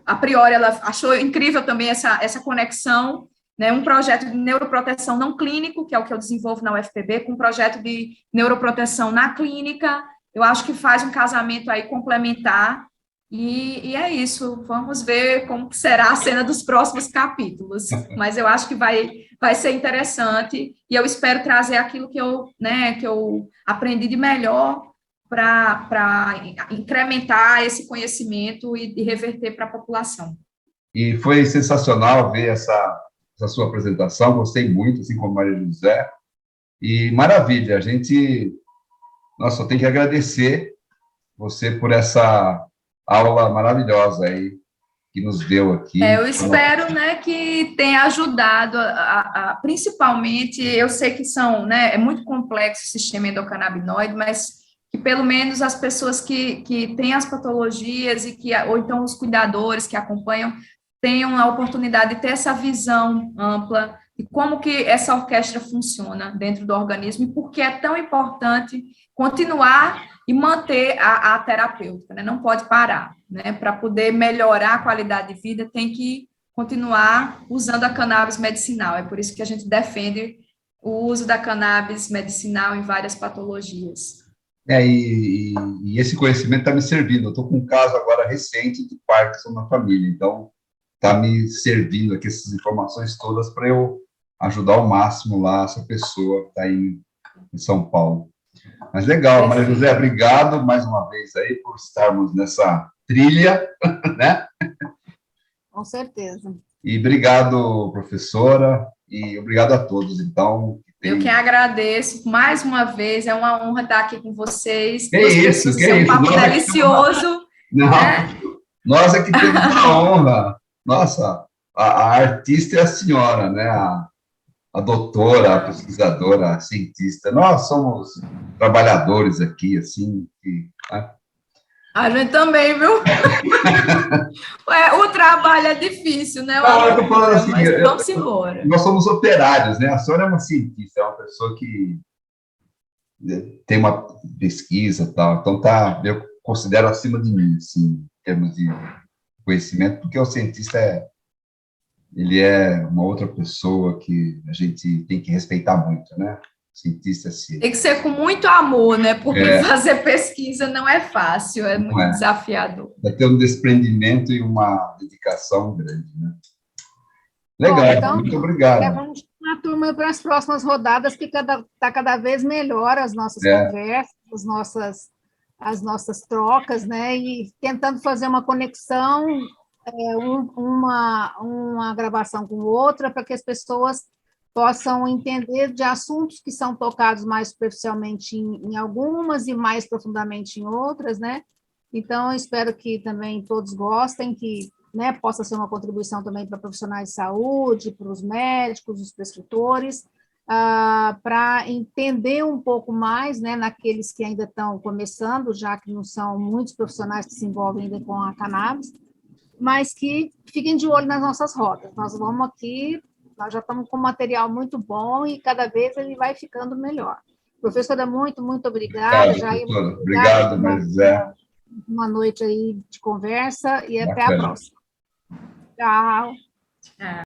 a priori, ela achou incrível também essa conexão, né, um projeto de neuroproteção não clínico, que é o que eu desenvolvo na UFPB, com um projeto de neuroproteção na clínica. Eu acho que faz um casamento aí complementar, e é isso, vamos ver como que será a cena dos próximos capítulos, mas eu acho que vai ser interessante, e eu espero trazer aquilo que eu aprendi de melhor para incrementar esse conhecimento e reverter para a população. E foi sensacional ver essa sua apresentação, gostei muito, assim como Maria José, e maravilha, a gente, nossa, só tem que agradecer você por essa aula maravilhosa aí que nos deu aqui. Eu espero, né, que tenha ajudado, principalmente, eu sei que é muito complexo o sistema endocannabinoide, mas que pelo menos as pessoas que têm as patologias ou então os cuidadores que acompanham tenham a oportunidade de ter essa visão ampla de como que essa orquestra funciona dentro do organismo e por que é tão importante continuar e manter a terapêutica, né? Não pode parar, né? Para poder melhorar a qualidade de vida, tem que continuar usando a cannabis medicinal. É por isso que a gente defende o uso da cannabis medicinal em várias patologias. E esse conhecimento está me servindo. Eu estou com um caso agora recente de Parkinson na família, então está me servindo aqui essas informações todas para eu ajudar ao máximo lá essa pessoa que está aí em São Paulo. Mas legal, Maria José, obrigado mais uma vez aí por estarmos nessa trilha, né? Com certeza. E obrigado, professora, e obrigado a todos, então. Eu que agradeço mais uma vez, é uma honra estar aqui com vocês. Que isso, um papo delicioso. Não, né? Nós é que temos a honra. Nossa, a artista é a senhora, né? A doutora, a pesquisadora, a cientista. Nós somos trabalhadores aqui, assim. Né? A gente também, viu? O trabalho é difícil, né? Eu tô falando assim, mas vamos embora. Nós somos operários, né? A senhora é uma cientista, é uma pessoa que tem uma pesquisa e tal. Então, eu considero acima de mim, assim, em termos de conhecimento, porque o cientista ele é uma outra pessoa que a gente tem que respeitar muito, né? Cientista ciência. Tem que ser com muito amor, né? Porque fazer pesquisa não é fácil, é muito desafiador. Vai ter um desprendimento e uma dedicação grande, né? Legal, bom, então, muito obrigado. Vamos chamar a turma para as próximas rodadas, que está cada vez melhor as nossas conversas, as nossas trocas, né? E tentando fazer uma conexão, uma gravação com outra, para que as pessoas possam entender de assuntos que são tocados mais superficialmente em algumas e mais profundamente em outras, né? Então, eu espero que também todos gostem, que, né, possa ser uma contribuição também para profissionais de saúde, para os médicos, os prescritores, para entender um pouco mais, né, naqueles que ainda estão começando, já que não são muitos profissionais que se envolvem ainda com a cannabis, mas que fiquem de olho nas nossas rotas. Nós vamos aqui, nós já estamos com material muito bom e cada vez ele vai ficando melhor. Professora, muito obrigada. Obrigado, Maria. Uma noite aí de conversa e até a próxima. Tchau.